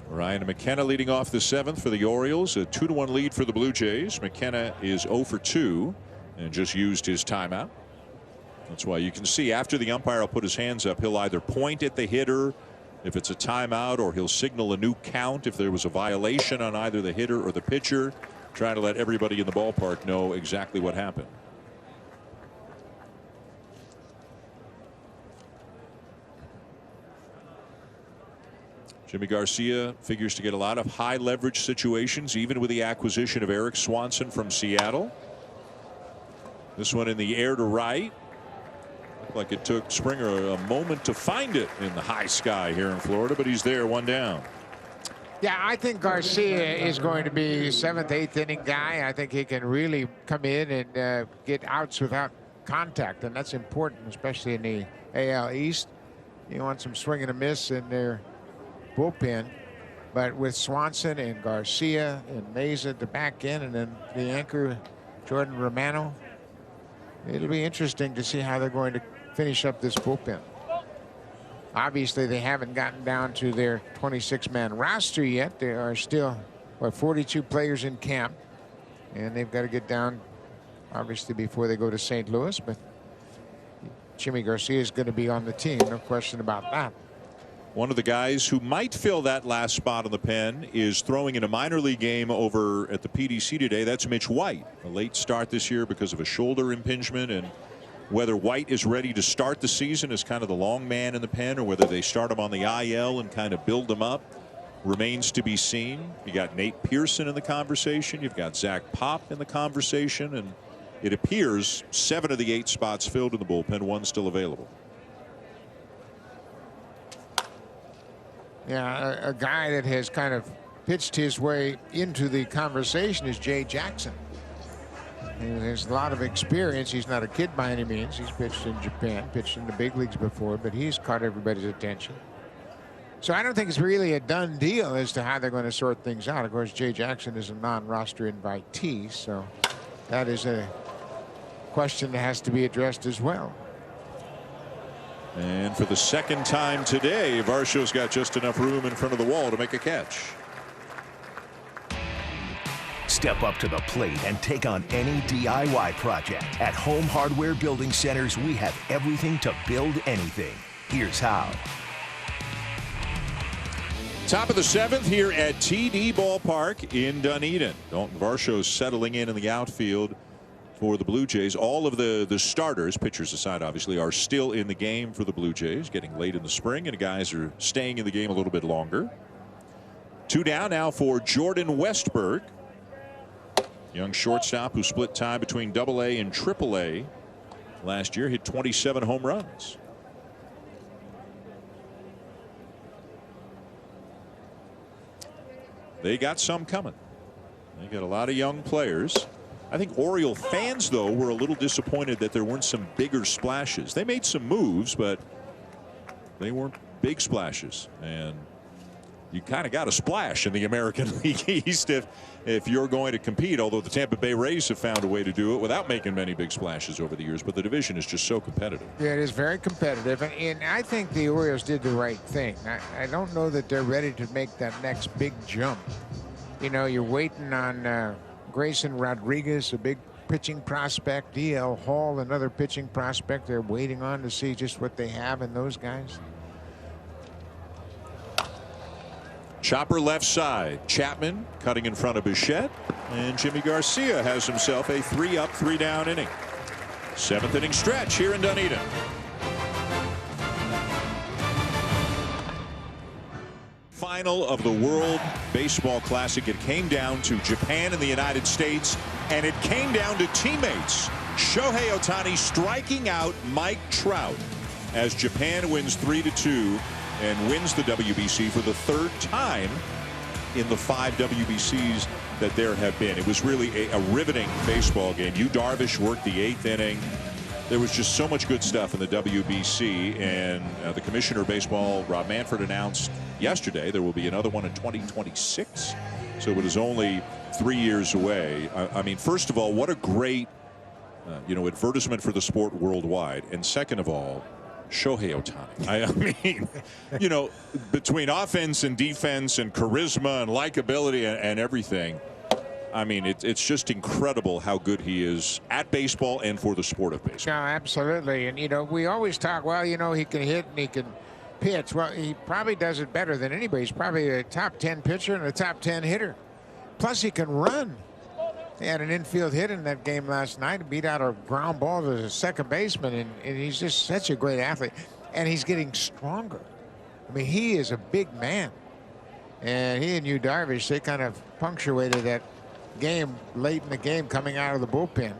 Ryan McKenna leading off the 7th for the Orioles. A 2-1 lead for the Blue Jays. McKenna is 0 for 2 and just used his timeout. That's why you can see after the umpire will put his hands up, he'll either point at the hitter if it's a timeout, or he'll signal a new count if there was a violation on either the hitter or the pitcher, trying to let everybody in the ballpark know exactly what happened. Jimmy Garcia figures to get a lot of high leverage situations, even with the acquisition of Eric Swanson from Seattle. This one in the air to right. Looked like it took Springer a moment to find it in the high sky here in Florida, but he's there, 1 down. Yeah, I think Garcia is going to be 7th, 8th inning guy. I think he can really come in and get outs without contact, and that's important, especially in the AL East. You want some swing and a miss in their bullpen, but with Swanson and Garcia and Meza at the back end, and then the anchor Jordan Romano, it'll be interesting to see how they're going to finish up this bullpen. Obviously, they haven't gotten down to their 26-man roster yet. There are still 42 players in camp, and they've got to get down obviously before they go to St. Louis, but Jimmy Garcia is going to be on the team, no question about that. One of the guys who might fill that last spot on the pen is throwing in a minor league game over at the PDC today. That's Mitch White. A late start this year because of a shoulder impingement, and whether White is ready to start the season as kind of the long man in the pen, or whether they start him on the IL and kind of build him up, remains to be seen. You got Nate Pearson in the conversation. You've got Zach Pop in the conversation, and it appears 7 of the 8 spots filled in the bullpen, 1 still available. Yeah, a guy that has kind of pitched his way into the conversation is Jay Jackson. He has a lot of experience. He's not a kid by any means. He's pitched in Japan, pitched in the big leagues before, but he's caught everybody's attention. So I don't think it's really a done deal as to how they're going to sort things out. Of course, Jay Jackson is a non-roster invitee, so that is a question that has to be addressed as well. And for the 2nd time today, Varsho's got just enough room in front of the wall to make a catch. Step up to the plate and take on any DIY project. At Home Hardware Building Centers, we have everything to build anything. Here's how. Top of the 7th here at TD Ballpark in Dunedin. Dalton Varsho's settling in the outfield for the Blue Jays. All of the starters, pitchers aside obviously, are still in the game for the Blue Jays, getting late in the spring, and guys are staying in the game a little bit longer. 2 down now for Jordan Westberg, young shortstop who split time between AA and AAA last year, hit 27 home runs. They got some coming. They got a lot of young players. I think Oriole fans, though, were a little disappointed that there weren't some bigger splashes. They made some moves, but they weren't big splashes. And you kind of got to splash in the American League East if you're going to compete, although the Tampa Bay Rays have found a way to do it without making many big splashes over the years. But the division is just so competitive. Yeah, it is very competitive. And I think the Orioles did the right thing. I don't know that they're ready to make that next big jump. You know, you're waiting on Grayson Rodriguez, a big pitching prospect, D.L. Hall, another pitching prospect. They're waiting on to see just what they have in those guys. Chopper left side. Chapman cutting in front of Bichette. And Jimmy Garcia has himself a 3-up, 3-down inning. 7th inning stretch here in Dunedin. Final of the World Baseball Classic. It came down to Japan and the United States, and it came down to teammates. Shohei Ohtani striking out Mike Trout as Japan wins 3-2 and wins the WBC for the 3rd time in the 5 WBCs that there have been. It was really a riveting baseball game. Yu Darvish worked the 8th inning. There was just so much good stuff in the WBC, and the commissioner of baseball, Rob Manfred, announced yesterday there will be another one in 2026. So it is only 3 years away. I mean, first of all, what a great advertisement for the sport worldwide, and second of all, Shohei Ohtani. I mean, you know, between offense and defense and charisma and likability and everything, I mean, it's just incredible how good he is at baseball and for the sport of baseball. No, absolutely. And, you know, we always talk, well, you know, he can hit and he can pitch. Well, he probably does it better than anybody. He's probably a top 10 pitcher and a top 10 hitter. Plus, he can run. He had an infield hit in that game last night. He beat out a ground ball to the second baseman, and he's just such a great athlete. And he's getting stronger. I mean, he is a big man. And he and Yu Darvish, they kind of punctuated that game late in the game coming out of the bullpen.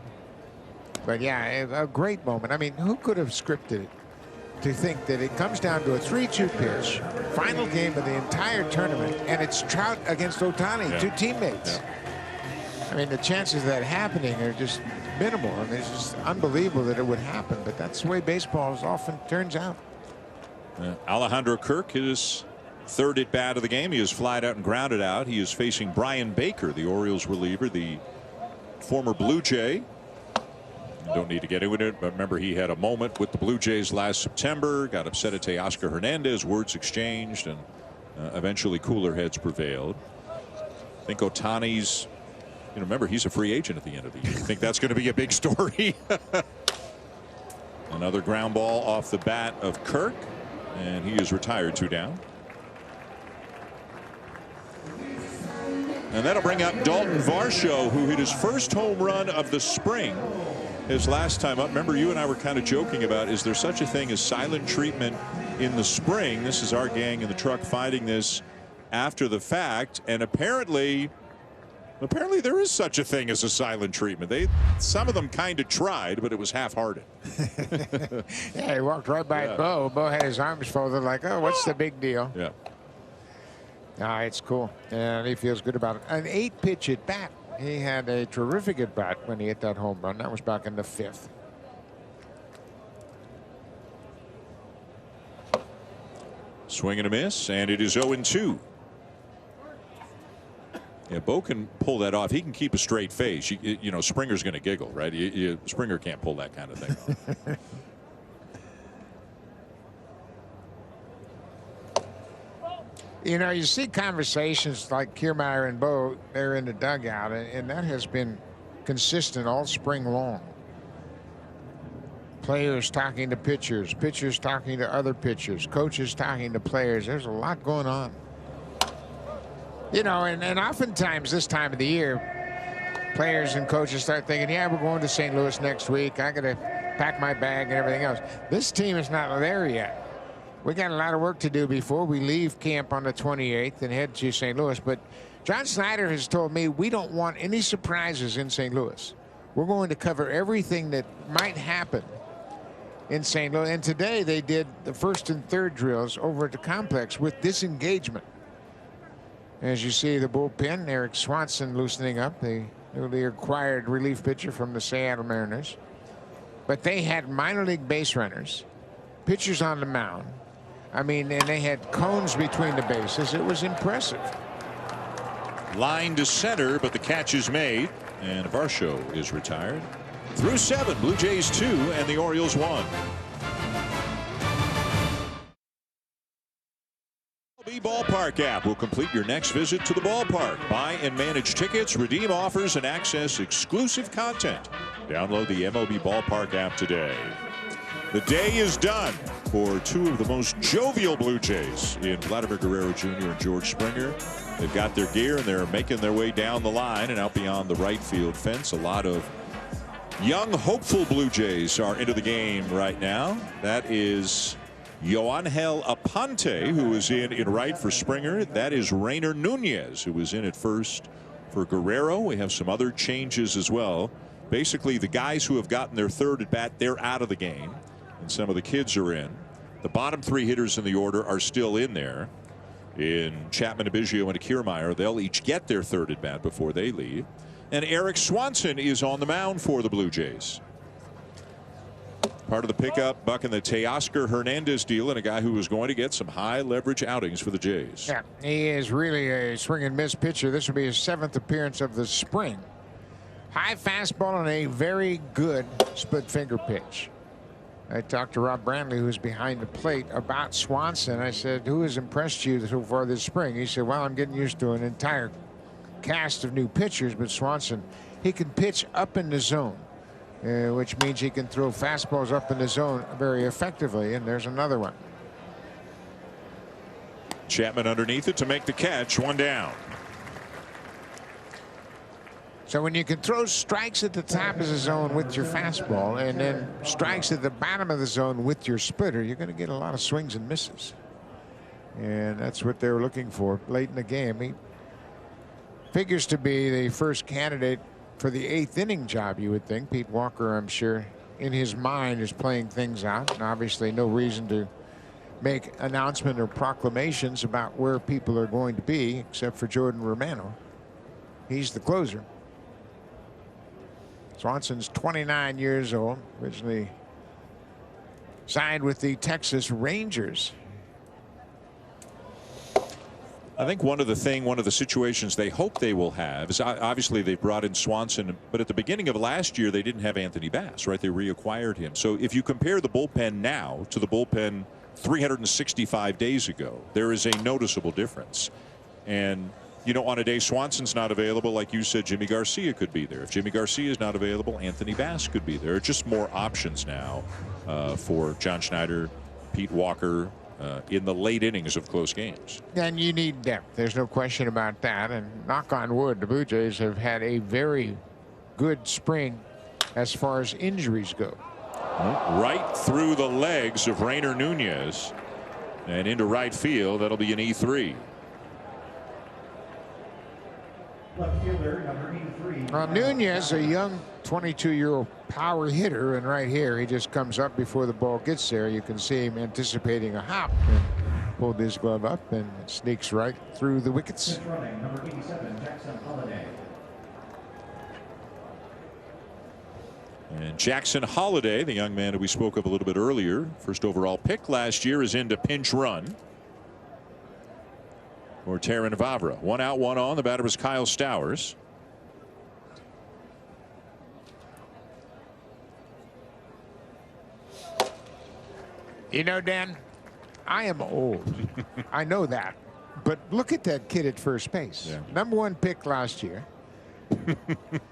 But, yeah, a great moment. I mean, who could have scripted it to think that it comes down to a 3-2 pitch, final game of the entire tournament, and it's Trout against Ohtani, two teammates. Yeah. I mean, the chances of that happening are just minimal. I mean, it's just unbelievable that it would happen, but that's the way baseball often turns out. Alejandro Kirk, his 3rd at bat of the game. He is flied out and grounded out. He is facing Brian Baker, the Orioles reliever, the former Blue Jay. Don't need to get into it, but remember, he had a moment with the Blue Jays last September, got upset at Teoscar Hernandez, words exchanged, and eventually cooler heads prevailed. I think Ohtani's, you know, remember, he's a free agent at the end of the year. I think that's going to be a big story. Another ground ball off the bat of Kirk, and he is retired, 2 down. And that'll bring up Dalton Varsho, who hit his first home run of the spring his last time up. Remember, you and I were kind of joking about, is there such a thing as silent treatment in the spring? This is our gang in the truck finding this after the fact, and apparently there is such a thing as a silent treatment. Some of them kind of tried, but it was half-hearted. Yeah, he walked right by Bo. Bo had his arms folded like, oh, what's the big deal? Yeah. It's cool, and he feels good about it. An 8-pitch at bat. He had a terrific at bat when he hit that home run. That was back in the 5th. Swing and a miss, and it is 0-2. Yeah, Bo can pull that off. He can keep a straight face. You know, Springer's going to giggle, right? Springer can't pull that kind of thing off. You know, you see conversations like Kiermaier and Bo, they're in the dugout, and that has been consistent all spring long. Players talking to pitchers, pitchers talking to other pitchers, coaches talking to players. There's a lot going on. You know, and oftentimes this time of the year, players and coaches start thinking, yeah, we're going to St. Louis next week. I got to pack my bag and everything else. This team is not there yet. We got a lot of work to do before we leave camp on the 28th and head to St. Louis. But John Snyder has told me we don't want any surprises in St. Louis. We're going to cover everything that might happen in St. Louis. And today they did the 1st and 3rd drills over at the complex with disengagement. As you see the bullpen, Eric Swanson loosening up, the newly acquired relief pitcher from the Seattle Mariners. But they had minor league base runners, pitchers on the mound, I mean, and they had cones between the bases. It was impressive. Line to center, but the catch is made, and Varsho is retired. Through 7, Blue Jays 2 and the Orioles 1. MLB Ballpark app will complete your next visit to the ballpark. Buy and manage tickets, redeem offers, and access exclusive content. Download the MLB Ballpark app today. The day is done for two of the most jovial Blue Jays in Vladimir Guerrero Jr. and George Springer. They've got their gear and they're making their way down the line and out beyond the right field fence. A lot of young, hopeful Blue Jays are into the game right now. That is Yoangel Aponte, who is in right for Springer. That is Rainer Nunez, who was in at first for Guerrero. We have some other changes as well. Basically, the guys who have gotten their third at bat, they're out of the game. And some of the kids are in. The bottom 3 hitters in the order are still in there. In Chapman, Abiggio, and Kiermaier, they'll each get their third at bat before they leave. And Eric Swanson is on the mound for the Blue Jays. Part of the pickup, Buck, in the Teoscar Hernandez deal, and a guy who was going to get some high leverage outings for the Jays. Yeah, he is really a swing and miss pitcher. This will be his 7th appearance of the spring. High fastball and a very good split finger pitch. I talked to Rob Brandley, who's behind the plate, about Swanson. I said, who has impressed you so far this spring? He said, well, I'm getting used to an entire cast of new pitchers, but Swanson, he can pitch up in the zone, which means he can throw fastballs up in the zone very effectively, and there's another one. Chapman underneath it to make the catch. 1 down. So when you can throw strikes at the top of the zone with your fastball and then strikes at the bottom of the zone with your splitter, you're going to get a lot of swings and misses. And that's what they were looking for late in the game. He figures to be the first candidate for the 8th inning job, you would think. Pete Walker, I'm sure, in his mind is playing things out. And obviously no reason to make announcement or proclamations about where people are going to be, except for Jordan Romano. He's the closer. Swanson's 29 years old, originally signed with the Texas Rangers. I think one of the situations they hope they will have is obviously they brought in Swanson, but at the beginning of last year they didn't have Anthony Bass, right? They reacquired him. So if you compare the bullpen now to the bullpen 365 days ago, there is a noticeable difference. And you know, on a day Swanson's not available, like you said, Jimmy Garcia could be there. If Jimmy Garcia is not available, Anthony Bass could be there. Just more options now for John Schneider, Pete Walker in the late innings of close games. And you need depth. There's no question about that. And knock on wood, the Blue Jays have had a very good spring as far as injuries go. Right through the legs of Rainer Nunez and into right field. That'll be an E3. Left fielder, number 83. Nunez, a young 22-year-old power hitter, and right here he just comes up before the ball gets there. You can see him anticipating a hop and pulled his glove up and sneaks right through the wickets. Running, number 87, Jackson Holliday. And Jackson Holliday, the young man who we spoke of a little bit earlier, first overall pick last year, is into pinch run for Terrin Vavra. 1 out, 1 on. The batter was Kyle Stowers. You know, Dan, I am old. I know that. But look at that kid at first base. Yeah. #1 pick last year.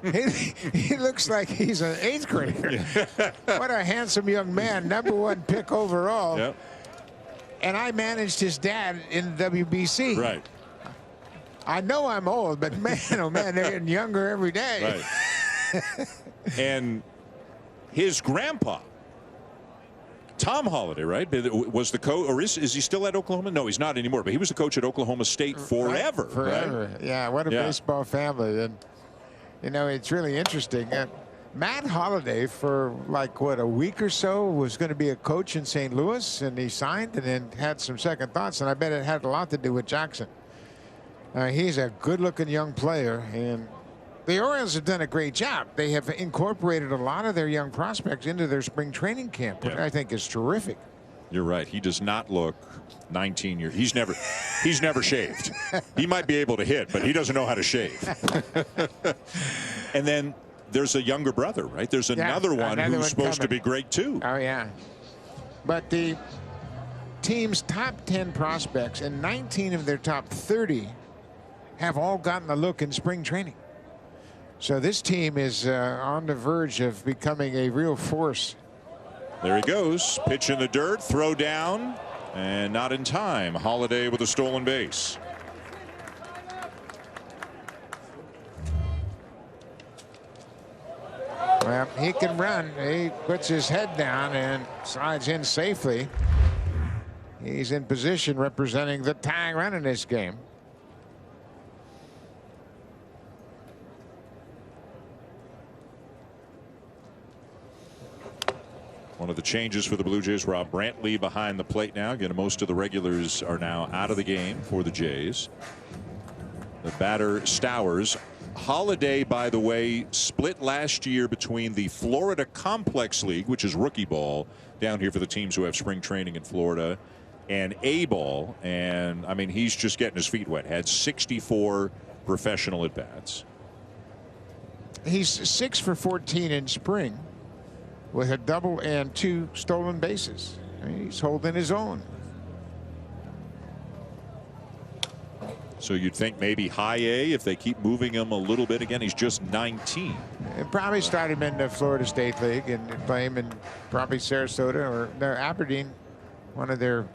he looks like he's an 8th grader. What a handsome young man. #1 pick overall. Yep. And I managed his dad in the WBC. Right. I know I'm old, but man, oh man, they're getting younger every day. Right. And his grandpa, Tom Holliday, right, was the coach, or is he still at Oklahoma? No, he's not anymore, but he was the coach at Oklahoma State forever. Right, forever. Right? Yeah, what a baseball family. And, you know, it's really interesting. Matt Holliday, for like, what, a week or so, was going to be a coach in St. Louis, and he signed and then had some second thoughts, and I bet it had a lot to do with Jackson. He's a good-looking young player, and the Orioles have done a great job. They have incorporated a lot of their young prospects into their spring training camp, which I think is terrific. You're right. He does not look 19 years. He's never shaved. He might be able to hit, but he doesn't know how to shave. And then there's a younger brother, right? There's another one who's supposed to be great too. Oh yeah. But the team's top 10 prospects and 19 of their top 30 have all gotten a look in spring training. So this team is on the verge of becoming a real force. There he goes. Pitch in the dirt, throw down, and not in time. Holiday with a stolen base. Well, he can run. He puts his head down and slides in safely. He's in position representing the tying run in this game. One of the changes for the Blue Jays, Rob Brantley behind the plate now. Again, most of the regulars are now out of the game for the Jays. The batter, Stowers. Holiday, by the way, split last year between the Florida Complex League, which is rookie ball down here for the teams who have spring training in Florida, and A ball. And I mean, he's just getting his feet wet. Had 64 professional at bats. He's 6 for 14 in spring, with a double and 2 stolen bases. I mean, he's holding his own. So you'd think maybe high A if they keep moving him a little bit. Again, he's just 19. And probably start him in the Florida State League and play him in probably Sarasota or Aberdeen, one of their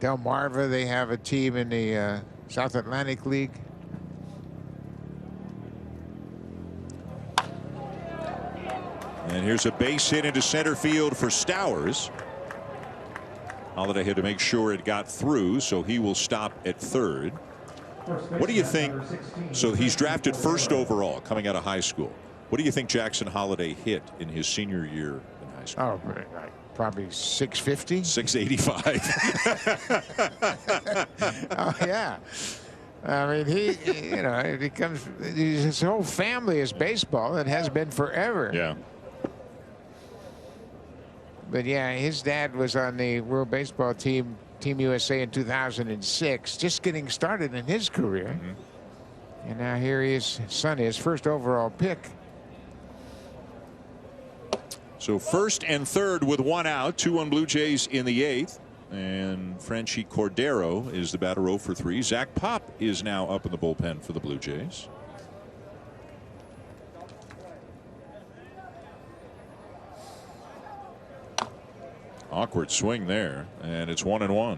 Delmarva. They have a team in the South Atlantic League. And here's a base hit into center field for Stowers. Holiday had to make sure it got through, so he will stop at third. What do you think? So he's drafted first overall coming out of high school. What do you think Jackson Holiday hit in his senior year in high school? Oh, probably 650. 685. Oh, yeah. I mean, his whole family is baseball. It has been forever. Yeah. But yeah, his dad was on the World Baseball team, Team USA in 2006, just getting started in his career. Mm-hmm. And now here his son is, first overall pick. So first and third with 1 out, 2-1 Blue Jays in the 8th. And Franchi Cordero is the batter, 0 for 3. Zach Pop is now up in the bullpen for the Blue Jays. Awkward swing there, and it's 1-1.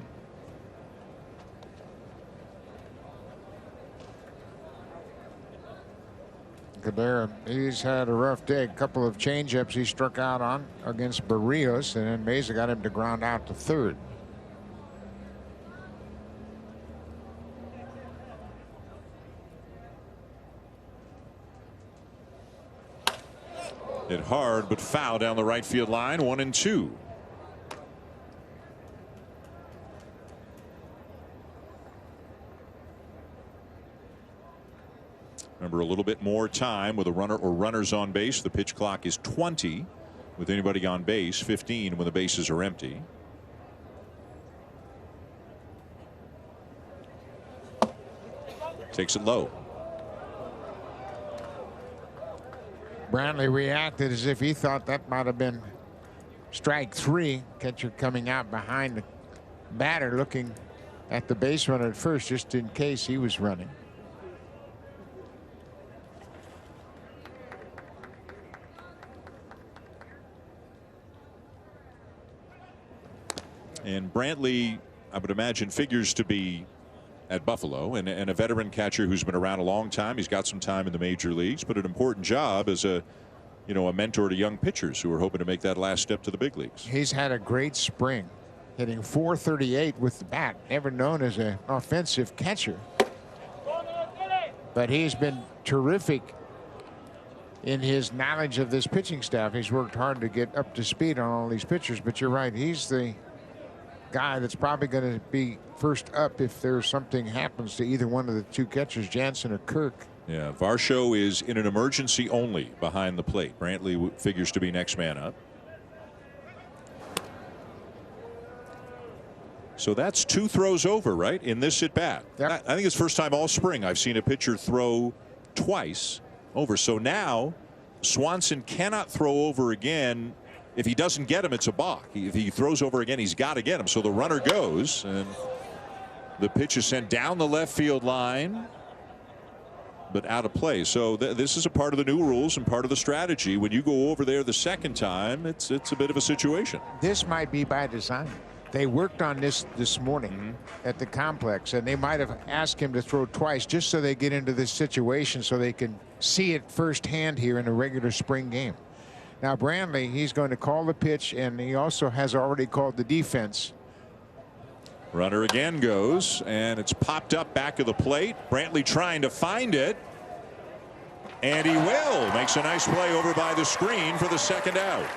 Cordero, he's had a rough day. A couple of changeups he struck out on against Barrios, and then Mesa got him to ground out to third. Hit hard, but foul down the right field line. 1-2. Remember, a little bit more time with a runner or runners on base. The pitch clock is 20 with anybody on base, 15 when the bases are empty. Takes it low. Brantley reacted as if he thought that might have been strike 3. Catcher coming out behind the batter, looking at the base runner at first, just in case he was running. And Brantley, I would imagine, figures to be at Buffalo and a veteran catcher who's been around a long time. He's got some time in the major leagues, but an important job as a mentor to young pitchers who are hoping to make that last step to the big leagues. He's had a great spring, hitting .438 with the bat. Never known as an offensive catcher, but he's been terrific in his knowledge of this pitching staff. He's worked hard to get up to speed on all these pitchers, but you're right, he's the guy that's probably going to be first up if there's something happens to either one of the 2 catchers, Jansen or Kirk. Yeah, Varsho is in an emergency only behind the plate. Brantley figures to be next man up. So that's 2 throws over, right, in this at bat. Yep. I think it's first time all spring I've seen a pitcher throw twice over. So now Swanson cannot throw over again. If he doesn't get him, it's a balk. If he throws over again, he's got to get him. So the runner goes, and the pitch is sent down the left field line, but out of play. So this is a part of the new rules and part of the strategy. When you go over there the second time, it's a bit of a situation. This might be by design. They worked on this morning at the complex, and they might have asked him to throw twice just so they get into this situation so they can see it firsthand here in a regular spring game. Now Brantley, he's going to call the pitch, and he also has already called the defense. Runner again goes, and it's popped up back of the plate. Brantley trying to find it, and he will. Makes a nice play over by the screen for the second out.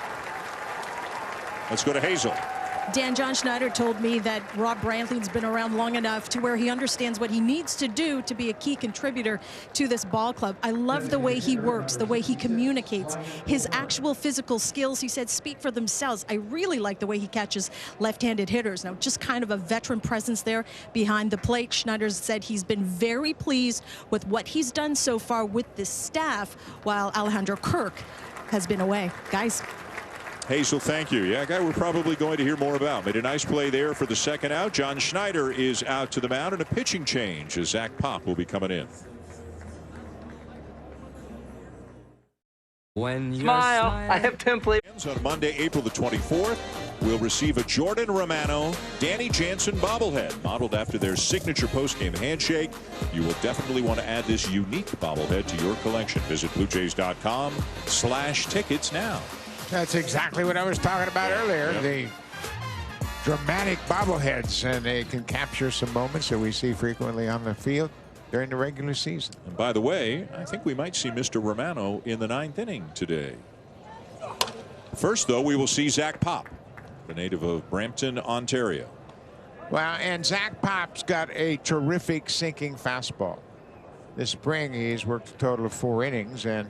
Let's go to Hazel. Dan, John Schneider told me that Rob Brantley's been around long enough to where he understands what he needs to do to be a key contributor to this ball club. I love the way he works, the way he communicates. His actual physical skills, he said, speak for themselves. I really like the way he catches left-handed hitters. Now, just kind of a veteran presence there behind the plate. Schneider said he's been very pleased with what he's done so far with this staff while Alejandro Kirk has been away. Guys. Hazel, thank you. Yeah, a guy we're probably going to hear more about. Made a nice play there for the second out. John Schneider is out to the mound, and a pitching change as Zach Pop will be coming in. When you smile, I have template. On Monday, April the 24th, we'll receive a Jordan Romano, Danny Jansen bobblehead, modeled after their signature postgame handshake. You will definitely want to add this unique bobblehead to your collection. Visit BlueJays.com/tickets now. That's exactly what I was talking about earlier. Yep. The dramatic bobbleheads, and they can capture some moments that we see frequently on the field during the regular season. And by the way, I think we might see Mr. Romano in the 9th inning today. First, though, we will see Zach Pop, the native of Brampton, Ontario. Well, and Zach Pop's got a terrific sinking fastball. This spring, he's worked a total of 4 innings, and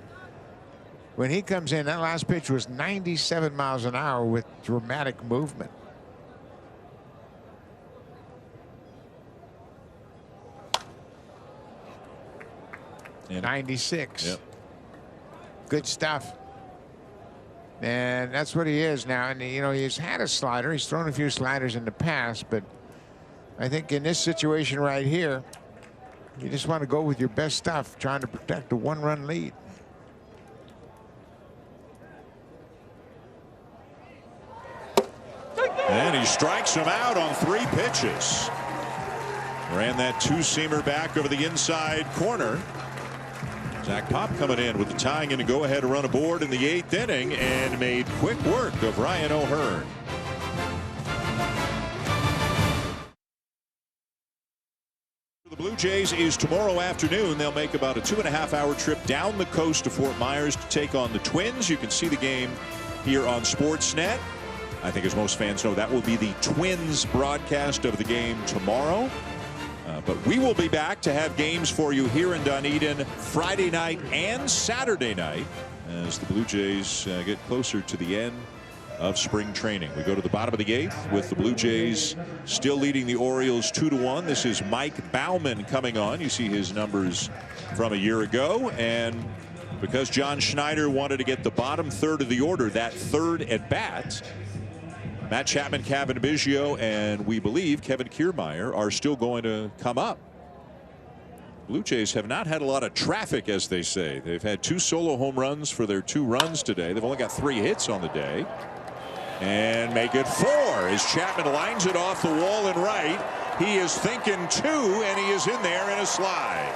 when he comes in, that last pitch was 97 miles an hour with dramatic movement. And 96. Yep. Good stuff. And that's what he is now. And, you know, he's had a slider. He's thrown a few sliders in the past, but I think in this situation right here, you just want to go with your best stuff, trying to protect a 1-run lead. And he strikes him out on 3 pitches. Ran that 2-seamer back over the inside corner. Zach Pop coming in with the tying and a go-ahead run aboard in the 8th inning, and made quick work of Ryan O'Hearn. The Blue Jays is tomorrow afternoon. They'll make about a 2.5-hour trip down the coast to Fort Myers to take on the Twins. You can see the game here on Sportsnet. I think, as most fans know, that will be the Twins broadcast of the game tomorrow. But we will be back to have games for you here in Dunedin Friday night and Saturday night as the Blue Jays get closer to the end of spring training. We go to the bottom of the 8th with the Blue Jays still leading the Orioles 2-1. This is Mike Baumann coming on. You see his numbers from a year ago. And because John Schneider wanted to get the bottom third of the order, that third at bat, Matt Chapman, Kevin Biggio, and we believe Kevin Kiermaier are still going to come up. Blue Jays have not had a lot of traffic, as they say. They've had 2 solo home runs for their 2 runs today. They've only got 3 hits on the day. And make it 4 as Chapman lines it off the wall and right. He is thinking 2, and he is in there in a slide.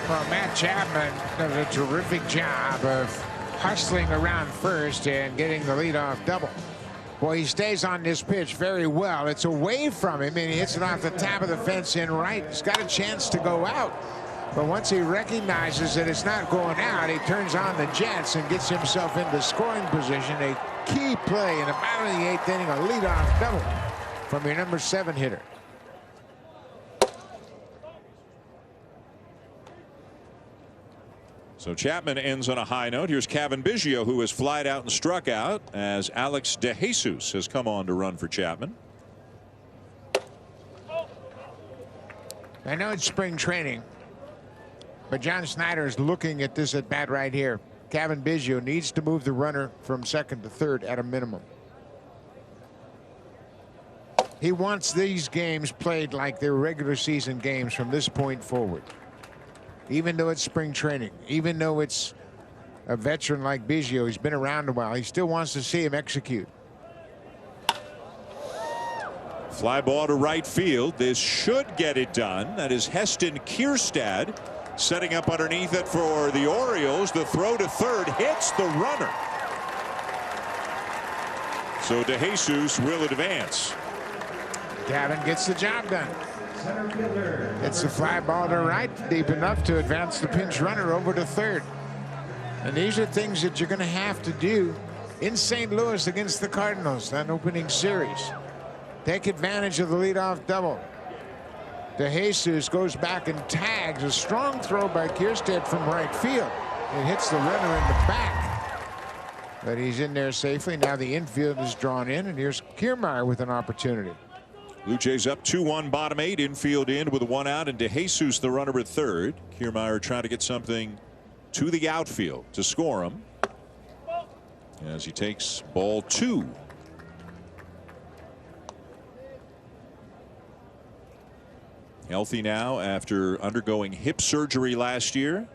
Well, Matt Chapman does a terrific job of hustling around first and getting the leadoff double. Boy, he stays on this pitch very well. It's away from him, and he hits it off the top of the fence in right. He's got a chance to go out. But once he recognizes that it's not going out, he turns on the jets and gets himself into scoring position. A key play in the bottom of the 8th inning, a leadoff double from your number 7 hitter. So Chapman ends on a high note. Here's Cavan Biggio, who has flied out and struck out, as Alex DeJesus has come on to run for Chapman. I know it's spring training, but John Snyder is looking at this at bat right here. Cavan Biggio needs to move the runner from second to third at a minimum. He wants these games played like they're regular season games from this point forward. Even though it's spring training, even though it's a veteran like Biggio, he's been around a while, he still wants to see him execute. Fly ball to right field. This should get it done. That is Heston Kierstad setting up underneath it for the Orioles. The throw to third hits the runner. So DeJesus will advance. Cavan gets the job done. It's the fly ball to right, deep enough to advance the pinch runner over to third. And these are things that you're going to have to do in St. Louis against the Cardinals, that opening series. Take advantage of the leadoff double. DeJesus goes back and tags a strong throw by Kierstead from right field. It hits the runner in the back. But he's in there safely. Now the infield is drawn in, and here's Kiermaier with an opportunity. Blue Jays up 2-1, bottom 8, infield in with a 1 out, and DeJesus the runner at third. Kiermaier trying to get something to the outfield to score him as he takes ball 2. Healthy now after undergoing hip surgery last year.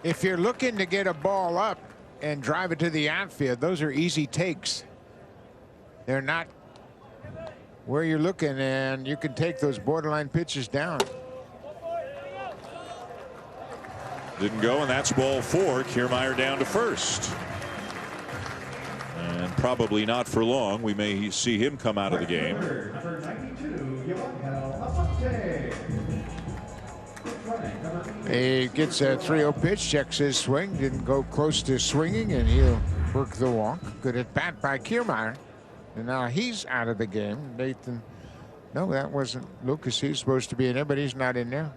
If you're looking to get a ball up and drive it to the outfield, those are easy takes. They're not where you're looking, and you can take those borderline pitches down. Didn't go, and that's ball 4. Kiermaier down to first. And probably not for long. We may see him come out of the game. He gets a 3-0 pitch, checks his swing, didn't go close to swinging, and he'll work the walk. Good at bat by Kiermaier. And now he's out of the game. Nathan, no, that wasn't Lucas. He's supposed to be in there, but he's not in there.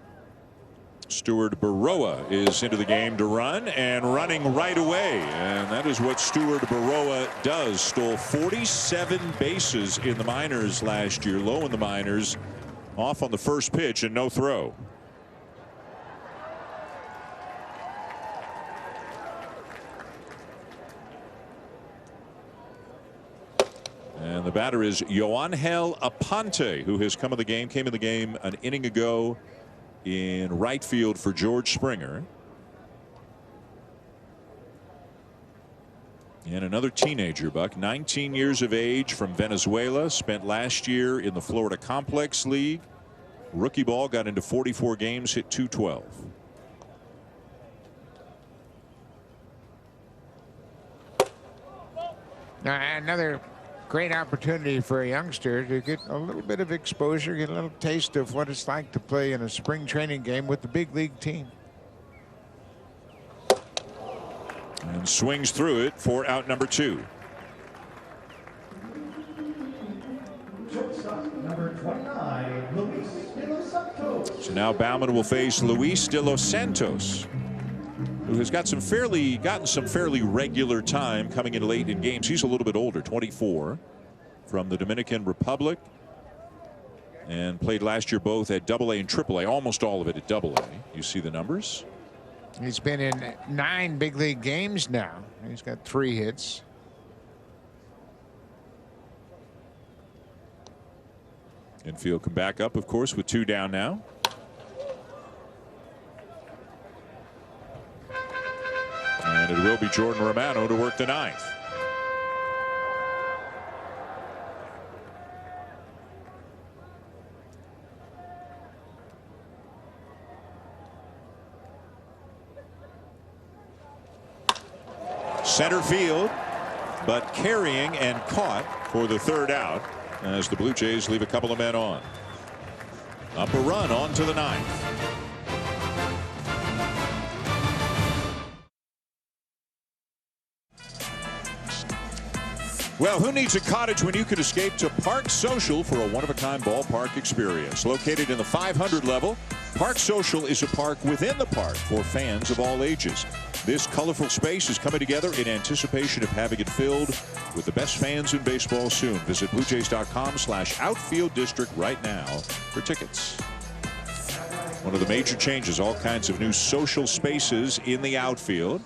Stuart Baroa is into the game to run, and running right away. And that is what Stuart Baroa does. Stole 47 bases in the minors last year, low in the minors, off on the first pitch and no throw. And the batter is Yoangel Aponte, who has came in the game an inning ago in right field for George Springer. And another teenager, Buck, 19 years of age, from Venezuela, spent last year in the Florida Complex League. Rookie ball, got into 44 games, hit .212. Now another great opportunity for a youngster to get a little bit of exposure, get a little taste of what it's like to play in a spring training game with the big league team. And swings through it for out number 2. Number 29, Luis de los Santos. So now Baumann will face Luis de los Santos, who has gotten some fairly regular time coming in late in games. He's a little bit older, 24, from the Dominican Republic, and played last year both at AA and AAA, almost all of it at AA. You see the numbers. He's been in 9 big league games now. He's got 3 hits. Infield can back up, of course, with 2 down now. And it will be Jordan Romano to work the 9th. Center field, but carrying and caught for the 3rd out as the Blue Jays leave a couple of men on. Up a run on to the 9th. Well, who needs a cottage when you can escape to Park Social for a one-of-a-kind ballpark experience? Located in the 500 level, Park Social is a park within the park for fans of all ages. This colorful space is coming together in anticipation of having it filled with the best fans in baseball soon. Visit BlueJays.com/outfield district right now for tickets. One of the major changes, all kinds of new social spaces in the outfield.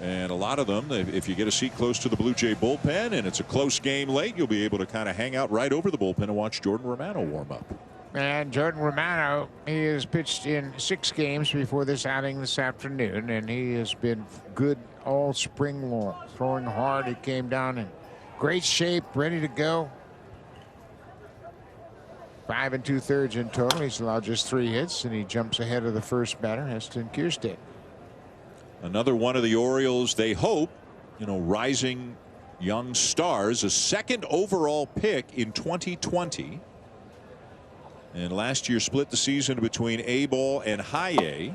And a lot of them, if you get a seat close to the Blue Jay bullpen and it's a close game late, you'll be able to kind of hang out right over the bullpen and watch Jordan Romano warm up. And Jordan Romano, he has pitched in 6 games before this outing this afternoon, and he has been good all spring long. Throwing hard, he came down in great shape, ready to go. 5 2/3 in total. He's allowed just 3 hits, and he jumps ahead of the first batter, Heston Kjerstad. Another one of the Orioles, they hope, rising young stars, a 2nd overall pick in 2020. And last year split the season between A-ball and high A.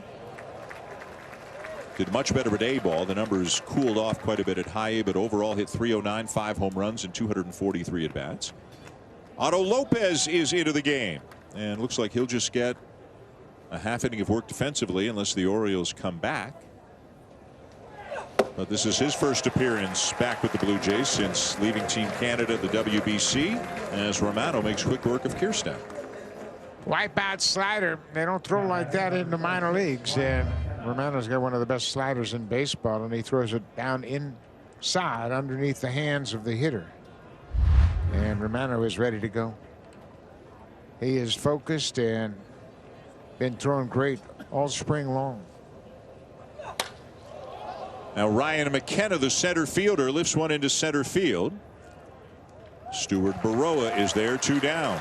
Did much better at A-ball. The numbers cooled off quite a bit at high A, but overall hit .309, 5 home runs, and 243 at-bats. Otto Lopez is into the game, and looks like he'll just get a half inning of work defensively unless the Orioles come back. But this is his first appearance back with the Blue Jays since leaving Team Canada, the WBC, as Romano makes quick work of Kjerstad. Wipeout slider. They don't throw like that in the minor leagues, and Romano's got one of the best sliders in baseball, and he throws it down inside underneath the hands of the hitter. And Romano is ready to go. He is focused and been throwing great all spring long. Now Ryan McKenna, the center fielder, lifts one into center field. Stuart Baroa is there, 2 down.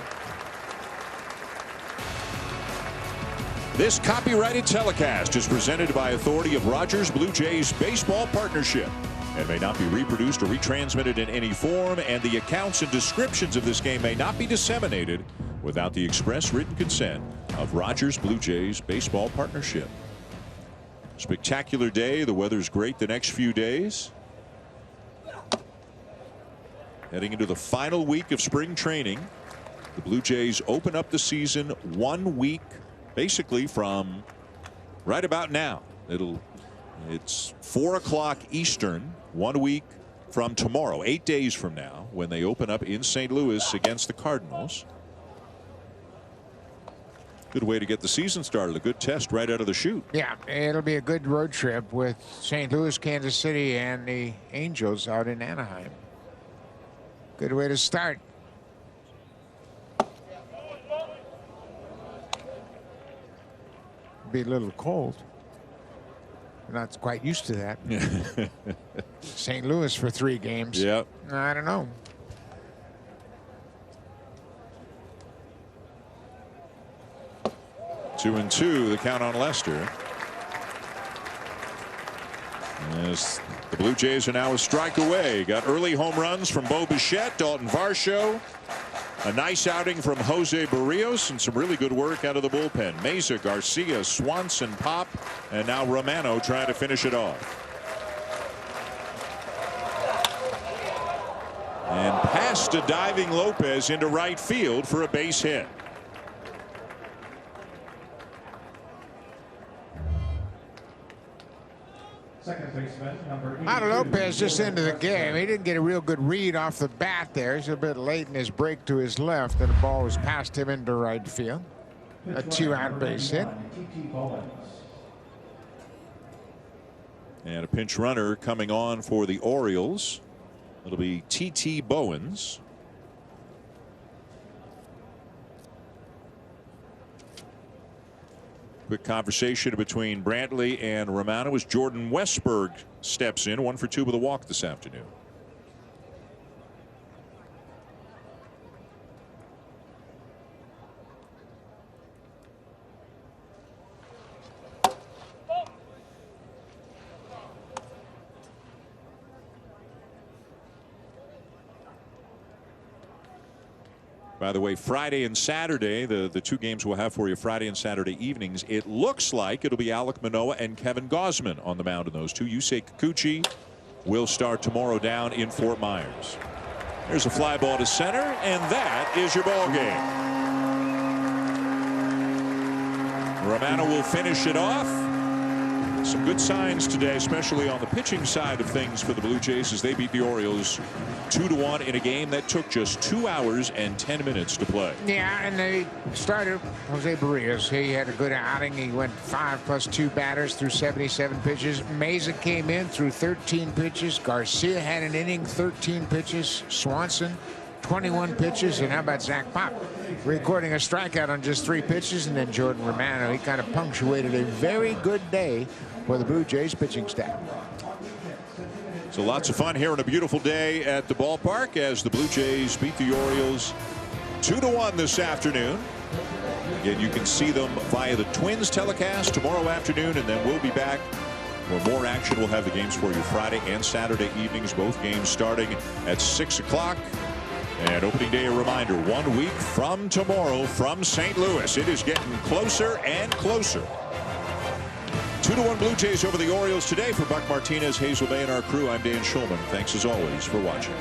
This copyrighted telecast is presented by authority of Rogers Blue Jays Baseball Partnership and may not be reproduced or retransmitted in any form, and the accounts and descriptions of this game may not be disseminated without the express written consent of Rogers Blue Jays Baseball Partnership. Spectacular day. The weather's great the next few days. Heading into the final week of spring training, the Blue Jays open up the season 1 week basically from right about now. It's 4 o'clock Eastern, 1 week from tomorrow, 8 days from now, when they open up in St. Louis against the Cardinals. Good way to get the season started. A good test right out of the chute. Yeah, it'll be a good road trip with St. Louis, Kansas City, and the Angels out in Anaheim. Good way to start. Be a little cold. We're not quite used to that. St. Louis for 3 games. Yep. I don't know. Two and two, the count on Lester. As the Blue Jays are now a strike away. Got early home runs from Bo Bichette, Dalton Varsho. A nice outing from Jose Barrios, and some really good work out of the bullpen. Meza, Garcia, Swanson, Pop, and now Romano trying to finish it off. And past a diving Lopez into right field for a base hit. Second baseman, number 82. Otto Lopez just into the game. He didn't get a real good read off the bat there. He's a bit late in his break to his left, and the ball was past him into right field. A 2-out base hit. And a pinch runner coming on for the Orioles. It'll be T.T. Bowens. Quick conversation between Brantley and Romano as Jordan Westberg steps in, 1 for 2 with a walk this afternoon. By the way, Friday and Saturday, the 2 games we'll have for you Friday and Saturday evenings, it looks like it'll be Alek Manoah and Kevin Gausman on the mound in those 2. Yusei Kikuchi will start tomorrow down in Fort Myers. There's a fly ball to center, and that is your ball game. Romano will finish it off. Some good signs today, especially on the pitching side of things for the Blue Jays as they beat the Orioles 2-1 in a game that took just 2 hours and 10 minutes to play. Yeah, and the starter, Jose Barrios, he had a good outing. He went 5+2 batters through 77 pitches. Meza came in through 13 pitches. Garcia had an inning, 13 pitches. Swanson, 21 pitches. And how about Zach Pop recording a strikeout on just 3 pitches? And then Jordan Romano, he kind of punctuated a very good day for the Blue Jays pitching staff. So lots of fun here on a beautiful day at the ballpark as the Blue Jays beat the Orioles 2-1 this afternoon. Again, you can see them via the Twins telecast tomorrow afternoon, and then we'll be back for more action. We'll have the games for you Friday and Saturday evenings, both games starting at 6 o'clock. And opening day, a reminder, 1 week from tomorrow from St. Louis. It is getting closer and closer. 2-1 Blue Jays over the Orioles today. For Buck Martinez, Hazel Bay, and our crew, I'm Dan Schulman. Thanks as always for watching.